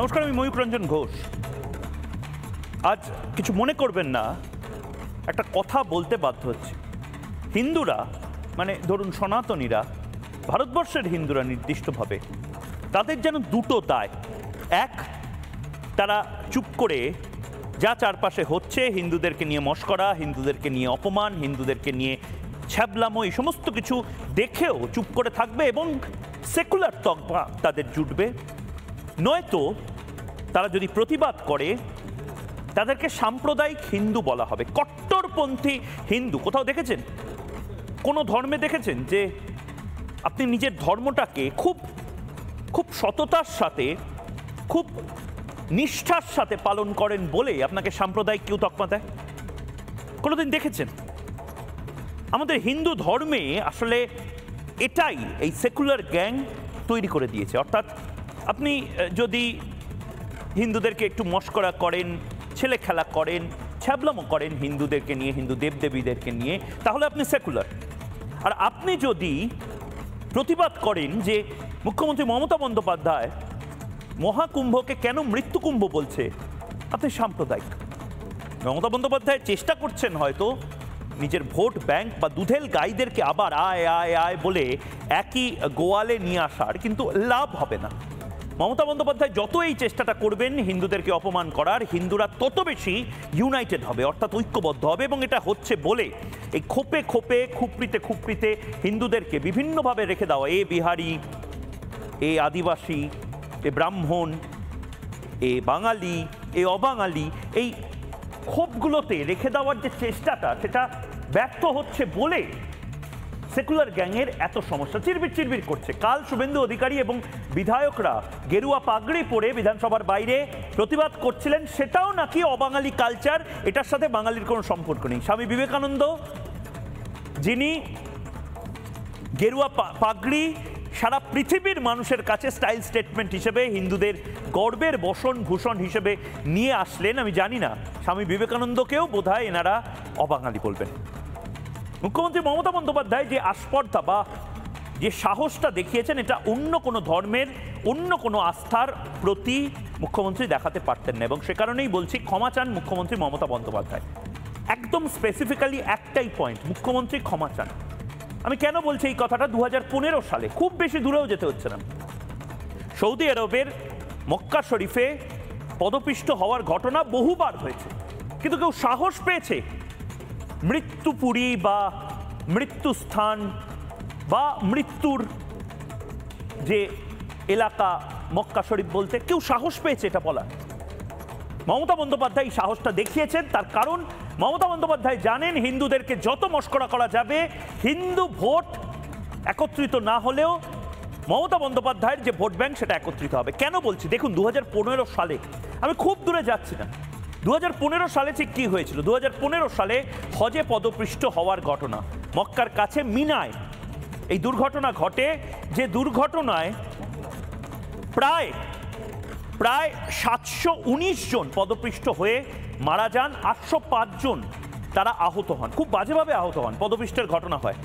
নমস্কার, আমি ময়ূক রঞ্জন ঘোষ। আজ কিছু মনে করবেন না, একটা কথা বলতে বাধ্য হচ্ছে। হিন্দুরা, মানে ধরুন সনাতনীরা, ভারতবর্ষের হিন্দুরা নির্দিষ্টভাবে, তাদের যেন দুটো দায়। এক, তারা চুপ করে যা চারপাশে হচ্ছে, হিন্দুদেরকে নিয়ে মশকরা, হিন্দুদেরকে নিয়ে অপমান, হিন্দুদেরকে নিয়ে ছ্যাবলামো, এই সমস্ত কিছু দেখেও চুপ করে থাকবে এবং সেকুলার তকমা তাদের জুটবে। নয়তো তারা যদি প্রতিবাদ করে, তাদেরকে সাম্প্রদায়িক হিন্দু বলা হবে, কট্টরপন্থী হিন্দু। কোথাও দেখেছেন, কোনো ধর্মে দেখেছেন যে আপনি নিজের ধর্মটাকে খুব খুব সততার সাথে, খুব নিষ্ঠার সাথে পালন করেন বলে আপনাকে সাম্প্রদায়িক কেউ তকমা দেয়? কোনোদিন দেখেছেন? আমাদের হিন্দু ধর্মে আসলে এটাই এই সেকুলার গ্যাং তৈরি করে দিয়েছে। অর্থাৎ আপনি যদি হিন্দুদেরকে একটু মশকরা করেন, ছেলে খেলা করেন, ছ্যাবলামো করেন হিন্দুদেরকে নিয়ে, হিন্দু দেবদেবীদেরকে নিয়ে, তাহলে আপনি সেকুলার। আর আপনি যদি প্রতিবাদ করেন যে মুখ্যমন্ত্রী মমতা বন্দ্যোপাধ্যায় মহাকুম্ভকে কেন মৃত্যুকুম্ভ বলছে, আপনি সাম্প্রদায়িক। মমতা বন্দ্যোপাধ্যায় চেষ্টা করছেন হয়তো নিজের ভোট ব্যাংক বা দুধেল গাইদেরকে আবার আয় আয় আয় বলে একই গোয়ালে নিয়ে আসার, কিন্তু লাভ হবে না। মমতা বন্দ্যোপাধ্যায় যত এই চেষ্টাটা করবেন হিন্দুদেরকে অপমান করার, হিন্দুরা তত বেশি ইউনাইটেড হবে, অর্থাৎ ঐক্যবদ্ধ হবে। এবং এটা হচ্ছে বলে এই খোপে খোপে, খুপড়িতে খুপড়িতে হিন্দুদেরকে বিভিন্নভাবে রেখে দেওয়া, এ বিহারি, এ আদিবাসী, এ ব্রাহ্মণ, এ বাঙালি, এ অবাঙালি, এই খোপগুলোতে রেখে দেওয়ার যে চেষ্টাটা, সেটা ব্যর্থ হচ্ছে বলে সেকুলার গ্যাংয়ের এত সমস্যা। চিরবির চিরবির করছে। কাল শুভেন্দু অধিকারী এবং বিধায়করা গেরুয়া পাগড়ি পরে বিধানসভার বাইরে প্রতিবাদ করছিলেন, সেটাও নাকি অবাঙালি কালচার, এটার সাথে বাঙালির কোনো সম্পর্ক নেই। স্বামী বিবেকানন্দ, যিনি গেরুয়া পাগড়ি সারা পৃথিবীর মানুষের কাছে স্টাইল স্টেটমেন্ট হিসেবে, হিন্দুদের গর্বের বসন ভূষণ হিসেবে নিয়ে আসলেন, আমি জানি না স্বামী বিবেকানন্দকেও বোধহয় এনারা অবাঙালি বলবেন। মুখ্যমন্ত্রী মমতা বন্দ্যোপাধ্যায় যে আস্পর্ধা বা যে সাহসটা দেখিয়েছেন, এটা অন্য কোনো ধর্মের, অন্য কোনো আস্থার প্রতি মুখ্যমন্ত্রী দেখাতে পারতেন না। এবং সে কারণেই বলছি, ক্ষমা চান মুখ্যমন্ত্রী মমতা বন্দ্যোপাধ্যায়। একদম স্পেসিফিক্যালি একটাই পয়েন্ট, মুখ্যমন্ত্রী ক্ষমা চান। আমি কেন বলছি এই কথাটা? 2015 সালে, খুব বেশি দূরেও যেতে হচ্ছে না, সৌদি আরবের মক্কা শরীফে পদপিষ্ট হওয়ার ঘটনা বহুবার হয়েছে, কিন্তু কেউ সাহস পেয়েছে মৃত্যুপুরী বা মৃত্যুস্থান বা মৃত্যুর যে এলাকা মক্কা শরীফ বলতে? কেউ সাহস পেয়েছে এটা বলা? মমতা বন্দ্যোপাধ্যায় এই সাহসটা দেখিয়েছেন। তার কারণ মমতা বন্দ্যোপাধ্যায় জানেন হিন্দুদেরকে যত মশকরা করা যাবে, হিন্দু ভোট একত্রিত না হলেও মমতা বন্দ্যোপাধ্যায়ের যে ভোট ব্যাংক, সেটা একত্রিত হবে। কেন বলছি? দেখুন, 2015 সালে, আমি খুব দূরে যাচ্ছি না, 2015 সালে ঠিক কী হয়েছিল? 2015 সালে হজে পদপৃষ্ট হওয়ার ঘটনা, মক্কার কাছে মিনায় এই দুর্ঘটনা ঘটে, যে দুর্ঘটনায় প্রায় 719 জন পদপৃষ্ট হয়ে মারা যান, 805 জন তারা আহত হন, খুব বাজেভাবে আহত হন, পদপৃষ্টের ঘটনা হয়।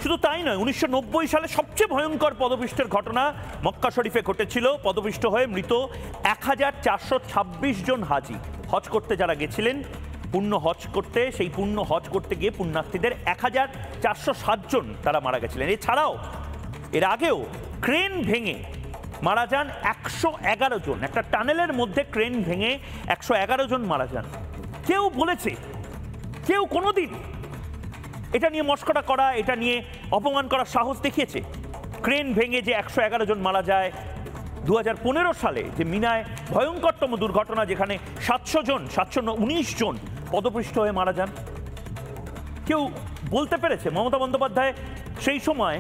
শুধু তাই নয়, 1990 সালে সবচেয়ে ভয়ঙ্কর পদপৃষ্টের ঘটনা মক্কা শরীফে ঘটেছিল। পদপৃষ্ট হয়ে মৃত 1426 জন হাজি, হজ করতে যারা গেছিলেন, পুণ্য হজ করতে, সেই পুণ্য হজ করতে গিয়ে পুণ্যার্থীদের 1407 জন তারা মারা গেছিলেন। এছাড়াও এর আগেও ক্রেন ভেঙে মারা যান 111 জন, একটা টানেলের মধ্যে ক্রেন ভেঙে 111 জন মারা যান। কেউ বলেছে, কেউ কোনোদিন এটা নিয়ে মশকরা করা, এটা নিয়ে অপমান করার সাহস দেখিয়েছে? ক্রেন ভেঙে যে 111 জন মারা যায়, 2015 সালে যে মিনায় ভয়ঙ্করতম দুর্ঘটনা, যেখানে 719 জন পদপৃষ্ট হয়ে মারা যান, কেউ বলতে পেরেছে? মমতা বন্দ্যোপাধ্যায় সেই সময়,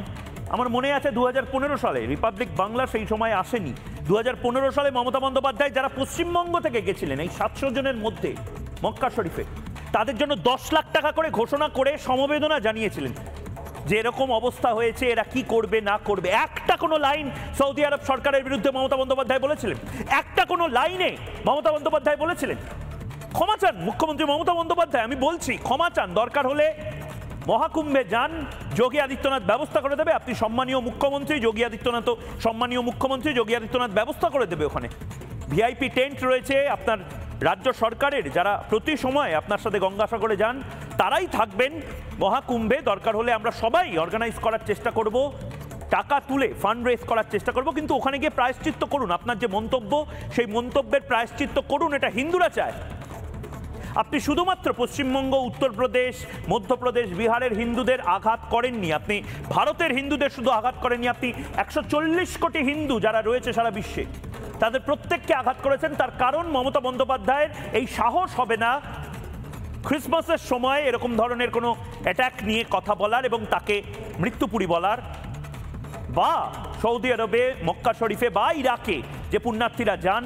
আমার মনে আছে 2015 সালে রিপাবলিক বাংলা সেই সময় আসেনি, 2015 সালে মমতা বন্দ্যোপাধ্যায় যারা পশ্চিমবঙ্গ থেকে গেছিলেন এই 700 জনের মধ্যে মক্কা শরীফে, তাদের জন্য 10 লাখ টাকা করে ঘোষণা করে সমবেদনা জানিয়েছিলেন যে এরকম অবস্থা হয়েছে, এরা কি করবে না করবে। একটা কোনো লাইন সৌদি আরব সরকারের বিরুদ্ধে মমতা বন্দ্যোপাধ্যায় বলেছিলেন? একটা কোনো লাইনে মমতা বন্দ্যোপাধ্যায় বলেছিলেন? ক্ষমা চান মুখ্যমন্ত্রী মমতা বন্দ্যোপাধ্যায়। আমি বলছি, ক্ষমা চান। দরকার হলে মহাকুম্ভে যান, যোগী আদিত্যনাথ ব্যবস্থা করে দেবে। আপনি সম্মানীয় মুখ্যমন্ত্রী, যোগী আদিত্যনাথ সম্মানীয় মুখ্যমন্ত্রী, যোগী আদিত্যনাথ ব্যবস্থা করে দেবে। ওখানে ভিআইপি টেন্ট রয়েছে আপনার রাজ্য সরকারের, যারা প্রতি সময় আপনার সাথে গঙ্গাসাগরে যান তারাই থাকবেন মহাকুম্ভে। দরকার হলে আমরা সবাই অর্গানাইজ করার চেষ্টা করব, টাকা তুলে ফান্ড রেজ করার চেষ্টা করব, কিন্তু ওখানে গিয়ে প্রায়শ্চিত্ত করুন। আপনার যে মন্তব্য, সেই মন্তব্যের প্রায়শ্চিত্ত করুন, এটা হিন্দুরা চায়। আপনি শুধুমাত্র পশ্চিমবঙ্গ, উত্তরপ্রদেশ, মধ্যপ্রদেশ, বিহারের হিন্দুদের আঘাত করেননি, আপনি ভারতের হিন্দুদের শুধু আঘাত করেননি, আপনি 140 কোটি হিন্দু যারা রয়েছে সারা বিশ্বে তাদের প্রত্যেককে আঘাত করেছেন। তার কারণ মমতা বন্দ্যোপাধ্যায়ের এই সাহস হবে না ক্রিসমাসের সময় এরকম ধরনের কোনো অ্যাটাক নিয়ে কথা বলার এবং তাকে মৃত্যুপুরী বলার, বা সৌদি আরবে, মক্কা শরীফে বা ইরাকে যে পুণ্যার্থীরা যান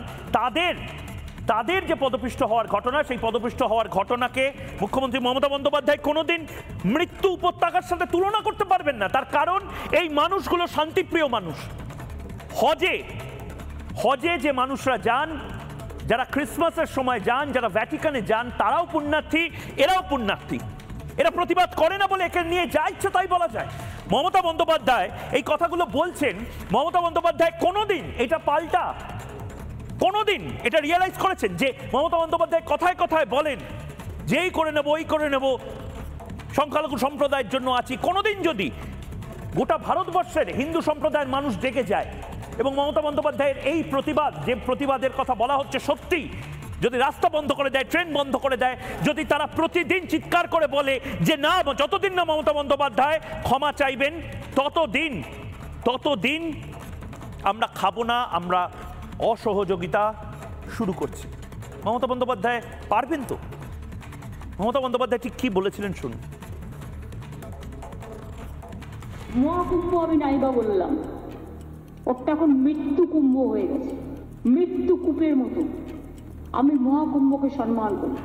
তাদের যে পদপিষ্ট হওয়ার ঘটনা, সেই পদপিষ্ট হওয়ার ঘটনাকে মুখ্যমন্ত্রী মমতা বন্দ্যোপাধ্যায় কোনোদিন মৃত্যু উপত্যকার সাথে তুলনা করতে পারবেন না। তার কারণ এই মানুষগুলো শান্তিপ্রিয় মানুষ। হজে যে মানুষরা যান, যারা ক্রিসমাসের সময় যান, যারা ভ্যাটিকানে যান, তারাও পুণ্যার্থী, এরাও পুণ্যার্থী। এরা প্রতিবাদ করে না বলে একে নিয়ে যা ইচ্ছা তাই বলা যায়। মমতা বন্দ্যোপাধ্যায় এই কথাগুলো বলছেন, মমতা বন্দ্যোপাধ্যায় কোনোদিন এটা কোনোদিন এটা রিয়েলাইজ করেছেন যে মমতা বন্দ্যোপাধ্যায় কথায় কথায় বলেন যে এই করে নেবো, ওই করে নেবো, সংখ্যালঘু সম্প্রদায়ের জন্য আছি। কোনোদিন যদি গোটা ভারতবর্ষের হিন্দু সম্প্রদায়ের মানুষ জেগে যায় এবং মমতা বন্দ্যোপাধ্যায়ের এই প্রতিবাদ, যে প্রতিবাদের কথা বলা হচ্ছে, সত্যি যদি রাস্তা বন্ধ করে দেয়, ট্রেন বন্ধ করে দেয়, যদি তারা প্রতিদিন চিৎকার করে বলে যে না, যতদিন না মমতা বন্দ্যোপাধ্যায় ক্ষমা চাইবেন ততদিন আমরা খাবো না, আমরা অসহযোগিতা শুরু করছি। মমতা বন্দ্যোপাধ্যায় পারবেন তো? মমতা বন্দ্যোপাধ্যায় ঠিক কি বলেছিলেন শুনুন। মহাকুম্ভ আমি নাইবা বললাম, ওটা এখন মৃত্যু কুম্ভ হয়ে গেছে, মৃত্যু কূপের মতো। আমি মহাকুম্ভকে সম্মান করি,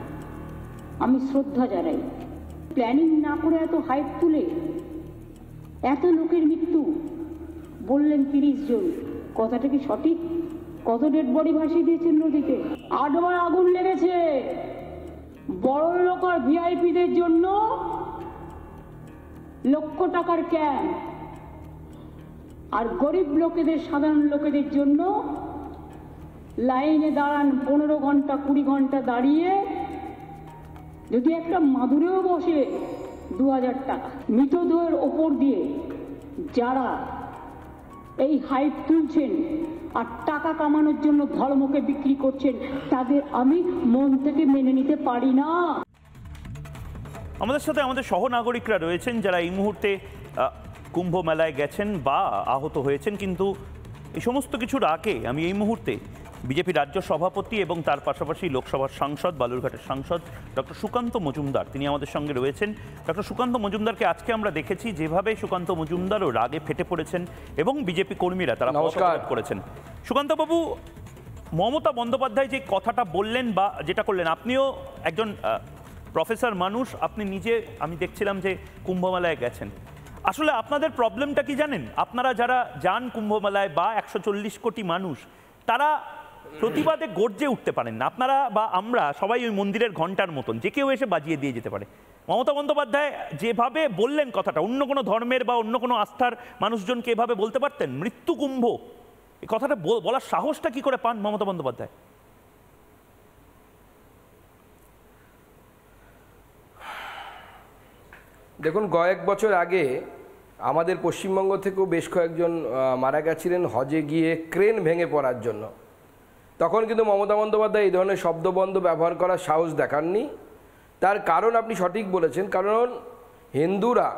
আমি শ্রদ্ধা জানাই। প্ল্যানিং না করে এত হাইপ তুলে এত লোকের মৃত্যু বললেন 30 জন, কথাটা কি সঠিক? কত ডেড বডি ভাসিয়ে দিয়েছেন নদীতে? 8 বার আগুন লেগেছে। বড় লোক আর ভিআইপিদের জন্য লক্ষ টাকার ক্যাম্প, আর গরিব লোকেদের, সাধারণ লোকেদের জন্য লাইনে দাঁড়ান 15 ঘন্টা 20 ঘন্টা দাঁড়িয়ে, যদি একটা মাদুরেও বসে 2000 টাকা। মৃতদেহের ওপর দিয়ে যারা এই হাইপ তুলছেন আর টাকা কামানোর জন্য ধর্মকে বিক্রি করছেন, তাদের আমি মন থেকে মেনে নিতে পারি না। আমাদের সাথে আমাদের সহনাগরিকরা রয়েছেন যারা এই মুহূর্তে কুম্ভ মেলায় গেছেন বা আহত হয়েছেন, কিন্তু এই সমস্ত কিছুর আগে আমি এই মুহূর্তে বিজেপি রাজ্য সভাপতি এবং তার পাশাপাশি লোকসভার সাংসদ, বালুরঘাটের সাংসদ ডক্টর সুকান্ত মজুমদার, তিনি আমাদের সঙ্গে রয়েছেন। ডক্টর সুকান্ত মজুমদারকে আজকে আমরা দেখেছি যেভাবে সুকান্ত মজুমদারও রাগে ফেটে পড়েছেন এবং বিজেপি কর্মীরা তারা প্রতিবাদ করেছেন। সুকান্তবাবু, মমতা বন্দ্যোপাধ্যায় যে কথাটা বললেন বা যেটা করলেন, আপনিও একজন প্রফেসর মানুষ, আপনি নিজে আমি দেখছিলাম যে কুম্ভমেলায় গেছেন। আসলে আপনাদের প্রবলেমটা কি জানেন? আপনারা যারা যান কুম্ভমেলায় বা 140 কোটি মানুষ, তারা প্রতিবাদে গর্জে উঠতে পারেন না। আপনারা বা আমরা সবাই ওই মন্দিরের ঘন্টার মতন, যে কেউ এসে বাজিয়ে দিয়ে যেতে পারে। মমতা বন্দ্যোপাধ্যায় যেভাবে বললেন কথাটা, অন্য কোনো ধর্মের বা অন্য কোনো আস্থার মানুষজনকে এভাবে বলতে পারতেন? মৃত্যু কুম্ভ, এই কথাটা বলার সাহসটা কি করে পান মমতা বন্দ্যোপাধ্যায়? দেখুন, কয়েক বছর আগে আমাদের পশ্চিমবঙ্গ থেকেও বেশ কয়েকজন মারা গেছিলেন হজে গিয়ে ক্রেন ভেঙে পড়ার জন্য। তখন কিন্তু মমতা বন্দ্যোপাধ্যায় এই ধরনের শব্দবন্ধ ব্যবহার করার সাহস দেখাননি। তার কারণ আপনি সঠিক বলেছেন, কারণ হিন্দুরা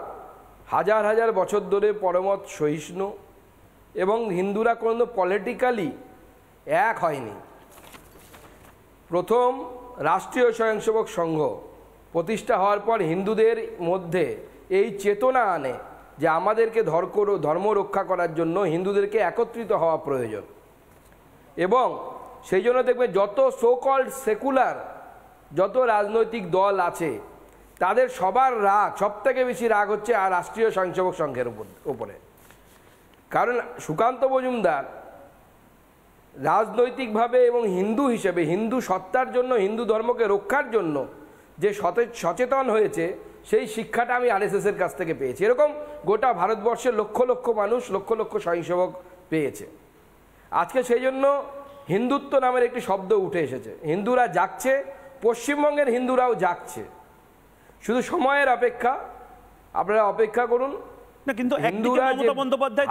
হাজার হাজার বছর ধরে পরমত সহিষ্ণু এবং হিন্দুরা কোনো পলিটিক্যালি এক হয়নি। প্রথম রাষ্ট্রীয় স্বয়ংসেবক সংঘ প্রতিষ্ঠা হওয়ার পর হিন্দুদের মধ্যে এই চেতনা আনে যে আমাদেরকে ধর্ম রক্ষা করার জন্য হিন্দুদেরকে একত্রিত হওয়া প্রয়োজন। এবং সেই জন্য দেখবেন যত সো কল্ড সেকুলার যত রাজনৈতিক দল আছে, তাদের সবার রাগ, সবথেকে বেশি রাগ হচ্ছে আর রাষ্ট্রীয় স্বয়ংসেবক সংঘের উপরে। কারণ সুকান্ত মজুমদার রাজনৈতিকভাবে এবং হিন্দু হিসেবে, হিন্দু সত্তার জন্য, হিন্দু ধর্মকে রক্ষার জন্য যে সচেতন হয়েছে, সেই শিক্ষাটা আমি আরএসএস এর কাছ থেকে পেয়েছি। এরকম গোটা ভারতবর্ষের লক্ষ লক্ষ মানুষ, লক্ষ লক্ষ স্বয়ংসেবক পেয়েছে। আজকে সেই জন্য হিন্দুত্ব নামের একটি শব্দ উঠে এসেছে। হিন্দুরা জাগছে, পশ্চিমবঙ্গের হিন্দুরাও জাগছে, শুধু সময়ের অপেক্ষা। আপনারা অপেক্ষা করুন। না, কিন্তু হিন্দুরা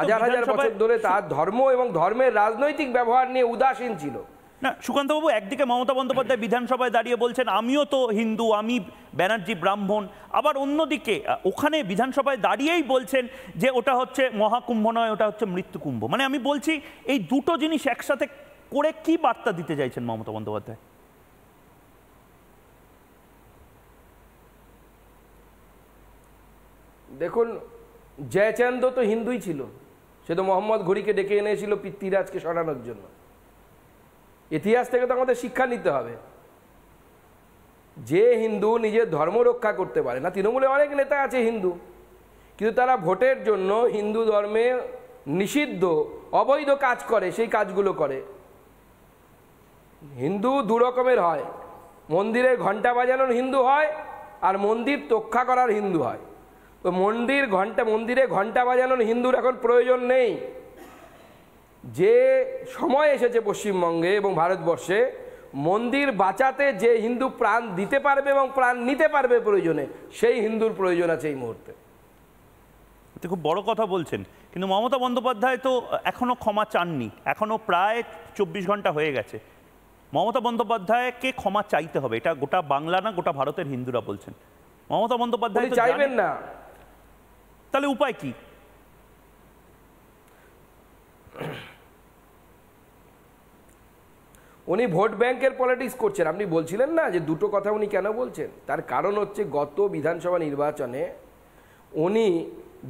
হাজার হাজার বছর ধরে তার ধর্ম এবং ধর্মের রাজনৈতিক ব্যবহার নিয়ে উদাসীন ছিল। না সুকান্তবাবু, একদিকে মমতা বন্দ্যোপাধ্যায় বিধানসভায় দাঁড়িয়ে বলছেন আমিও তো হিন্দু, আমি ব্যানার্জি ব্রাহ্মণ, আবার অন্যদিকে ওখানে বিধানসভায় দাঁড়িয়েই বলছেন যে ওটা হচ্ছে মহাকুম্ভ নয়, ওটা হচ্ছে মৃত্যুকুম্ভ। মানে আমি বলছি এই দুটো জিনিস একসাথে করে কি বার্তা দিতে চাইছেন মমতা বন্দ্যোপাধ্যায়? দেখুন, জয়চান্দ তো হিন্দুই ছিল, সে তো মোহাম্মদ ঘুরিকে ডেকে এনেছিল পৃথ্বীরাজকে সরানোর জন্য। ইতিহাস থেকে তো আমাদের শিক্ষা নিতে হবে। যে হিন্দু নিজের ধর্ম রক্ষা করতে পারে না, তৃণমূলে অনেক নেতা আছে হিন্দু, কিন্তু তারা ভোটের জন্য হিন্দু ধর্মে নিষিদ্ধ অবৈধ কাজ করে, সেই কাজগুলো করে। হিন্দু দু রকমের হয়, মন্দিরের ঘন্টা বাজানোর হিন্দু হয় আর মন্দির রক্ষা করার হিন্দু হয়। তো মন্দিরে ঘন্টা বাজানোর হিন্দুর এখন প্রয়োজন নেই। যে সময় এসেছে পশ্চিমবঙ্গে এবং ভারতবর্ষে, মন্দির বাঁচাতে যে হিন্দু প্রাণ দিতে পারবে এবং প্রাণ নিতে পারবে প্রয়োজনে, সেই হিন্দুর প্রয়োজন আছে এই মুহূর্তে। খুব বড় কথা বলছেন, কিন্তু মমতা বন্দ্যোপাধ্যায় তো এখনো ক্ষমা চাননি, এখনো প্রায় 24 ঘন্টা হয়ে গেছে। মমতা বন্দ্যোপাধ্যায়কে ক্ষমা চাইতে হবে, এটা গোটা বাংলা না গোটা ভারতের হিন্দুরা বলছেন। মমতা বন্দ্যোপাধ্যায় চাইবেন না, তাহলে উপায় কি? উনি ভোট ব্যাংকের পলিটিক্স করছেন। আপনি বলছিলেন না যে দুটো কথা উনি কেন বলছেন, তার কারণ হচ্ছে গত বিধানসভা নির্বাচনে উনি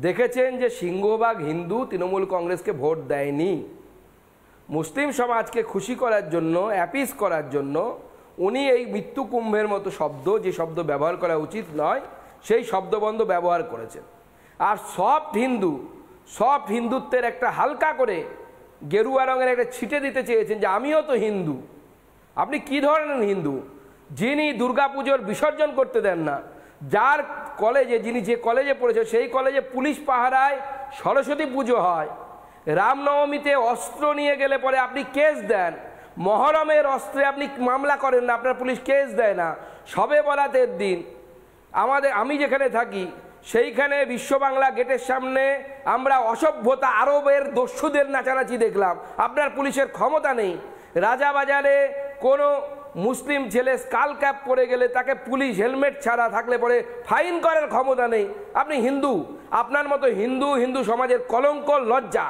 দেখেছেন যে সিংহভাগ হিন্দু তৃণমূল কংগ্রেসকে ভোট দেয়নি। মুসলিম সমাজকে খুশি করার জন্য, অ্যাপিস করার জন্য উনি এই মৃত্যু কুম্ভের মতো শব্দ, যে শব্দ ব্যবহার করা উচিত নয়, সেই শব্দবন্ধ ব্যবহার করেছেন। আর সফট হিন্দুত্বের একটা হালকা করে গেরুয়া রঙের একটা ছিটে দিতে চেয়েছেন যে আমিও তো হিন্দু। আপনি কি ধরনের হিন্দু? যিনি দুর্গাপুজোর বিসর্জন করতে দেন না, যার কলেজে, যিনি যে কলেজে পড়েছে সেই কলেজে পুলিশ পাহারায় সরস্বতী পুজো হয়, রামনবমীতে অস্ত্র নিয়ে গেলে পরে আপনি কেস দেন, মহরমের অস্ত্রে আপনি মামলা করেন না, আপনার পুলিশ কেস দেয় না। শবে বরাতের দিন আমি যেখানে থাকি সেইখানে বিশ্ব বাংলা গেটের সামনে আমরা অসভ্যতা আরবের দস্যুদের নাচানাচি দেখলাম, আপনার পুলিশের ক্ষমতা নেই। রাজাবাজারে কোনো মুসলিম ছেলে স্কাল ক্যাপ পরে গেলে তাকে পুলিশ হেলমেট ছাড়া থাকলে পরে ফাইন করার ক্ষমতা নেই। আপনি হিন্দু, আপনার মতো হিন্দু সমাজের কলঙ্ক, লজ্জা।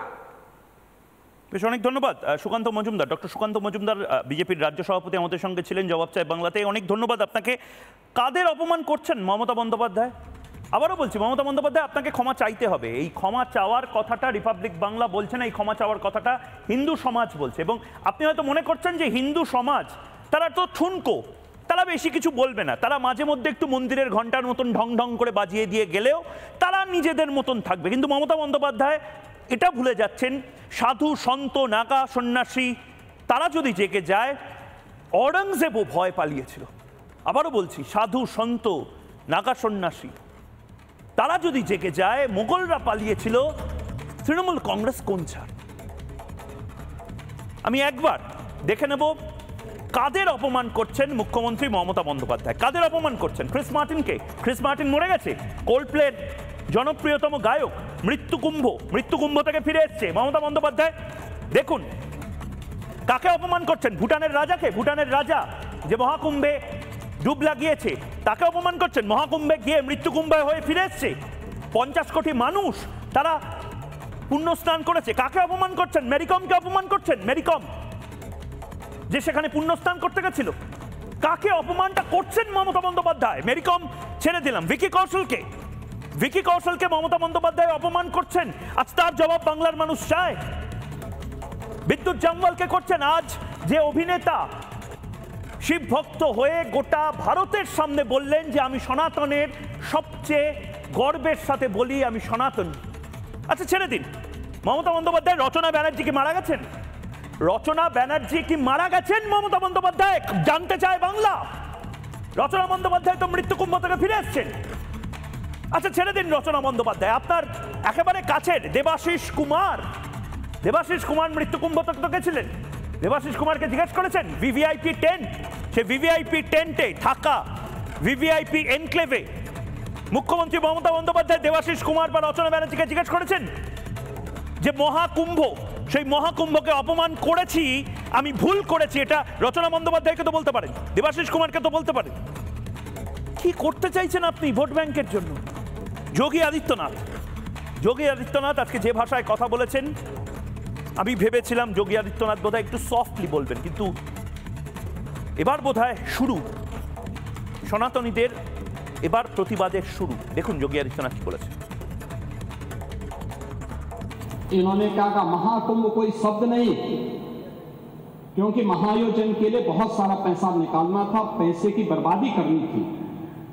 বেশ, অনেক ধন্যবাদ সুকান্ত মজুমদার, ডক্টর সুকান্ত মজুমদার, বিজেপির রাজ্য সভাপতি আমাদের সঙ্গে ছিলেন জবাব চাই বাংলাতে। অনেক ধন্যবাদ আপনাকে। কাদের অপমান করছেন মমতা বন্দ্যোপাধ্যায়? আবারও বলছি, মমতা বন্দ্যোপাধ্যায় আপনাকে ক্ষমা চাইতে হবে। এই ক্ষমা চাওয়ার কথাটা রিপাবলিক বাংলা বলছে না, এই ক্ষমা চাওয়ার কথাটা হিন্দু সমাজ বলছে। এবং আপনি হয়তো মনে করছেন যে হিন্দু সমাজ তারা তো ঠুনকো, তারা বেশি কিছু বলবে না, তারা মাঝে মধ্যে একটু মন্দিরের ঘন্টার মতন ঢং ঢং করে বাজিয়ে দিয়ে গেলেও তারা নিজেদের মতন থাকবে। কিন্তু মমতা বন্দ্যোপাধ্যায় এটা ভুলে যাচ্ছেন, সাধু সন্ত নাগা সন্ন্যাসী তারা যদি জেগে যায়, অরঙ্গজেবও ভয় পালিয়েছিল। আবারও বলছি, সাধু সন্ত নাগা সন্ন্যাসী তারা যদি জেগে যায়, মোগলরা পালিয়েছিল, তৃণমূল কংগ্রেস কোন ছাড়? আমি একবার দেখে নেব কাদের অপমান করছেন মুখ্যমন্ত্রী মমতা বন্দ্যোপাধ্যায়। কাদের অপমান করছেন? ক্রিস মার্টিনকে। ক্রিস মার্টিন মরে গেছে, কোল্ডপ্লের জনপ্রিয়তম গায়ক। মৃত্যুকুম্ভ থেকে ফিরে এসছে মমতা বন্দ্যোপাধ্যায়। দেখুন কাকে অপমান করছেন। ভুটানের রাজাকে, ভুটানের রাজা যে মহাকুম্ভে ডুব লাগিয়েছে তাকে অপমান করছেন। মহাকুম্ভে গিয়ে মৃত্যুকুম্ভে হয়ে ফিরে এসছে। 50 কোটি মানুষ তারা পুণ্য স্নান করেছে। কাকে অপমান করছেন? মেরিকমকে অপমান করছেন। মেরিকম যে সেখানে পুণ্য স্নান করতে গেছিল। কাকে অপমানটা করছেন মমতা বন্দ্যোপাধ্যায়? মেরিকম ছেড়ে দিলাম, ভিকি কৌশলকে মমতা বন্দ্যোপাধ্যায় অপমান করছেন। আজ তার জবাব বাংলার মানুষ চায়। বিদ্যুৎ জামওয়ালকে করছেন। আজ যে অভিনেতা শিব ভক্ত হয়ে গোটা ভারতের সামনে বললেন যে আমি সনাতনের, সবচেয়ে গর্বের সাথে বলি আমি সনাতনী। আচ্ছা ছেড়ে দিন, মমতা বন্দ্যোপাধ্যায় রচনা ব্যানার্জি কি মারা গেছেন? রচনা ব্যানার্জি কি মারা গেছেন মমতা বন্দ্যোপাধ্যায়? জানতে চায় বাংলা। রচনা বন্দ্যোপাধ্যায় তো মৃত্যুকুম্ভ থেকে ফিরে এসছেন। আচ্ছা ছেড়ে দিন রচনা বন্দ্যোপাধ্যায়, আপনার একেবারে কাছের দেবাশিস কুমার মৃত্যুকুম্ভ তক গেছিলেন। দেবাশিস কুমারকে জিজ্ঞেস করেছেন ভিভিআইপি টেন্ট, সে ভিভিআইপি টেন্টে থাকা, ভিভিআইপি এনক্লেভে মুখ্যমন্ত্রী মমতা বন্দ্যোপাধ্যায় দেবাশিস কুমার বা রচনা ব্যানার্জিকে জিজ্ঞেস করেছেন যে মহাকুম্ভ, সেই মহাকুম্ভকে অপমান করেছি, আমি ভুল করেছি, এটা রচনা বন্দ্যোপাধ্যায়কে তো বলতে পারেন, দেবাশিস কুমারকে তো বলতে পারেন। কি করতে চাইছেন আপনি ভোট ব্যাংকের জন্য? যোগী আদিত্যনাথ আজকে যে ভাষায় কথা বলেছেন, আমি ভেবেছিলাম যোগী আদিত্যনাথ বোধহয় একটু সফটলি বলবেন, কিন্তু এবার বোধহয় শুরু সনাতনীদের এবার প্রতিবাদের শুরু। দেখুন যোগী আদিত্যনাথ কি বলেছেন। इन्होंने कहा महाकुंभ कोई शब्द नहीं, क्योंकि महाआयोजन के लिए बहुत सारा पैसा निकालना था, पैसे की बर्बादी करनी थी,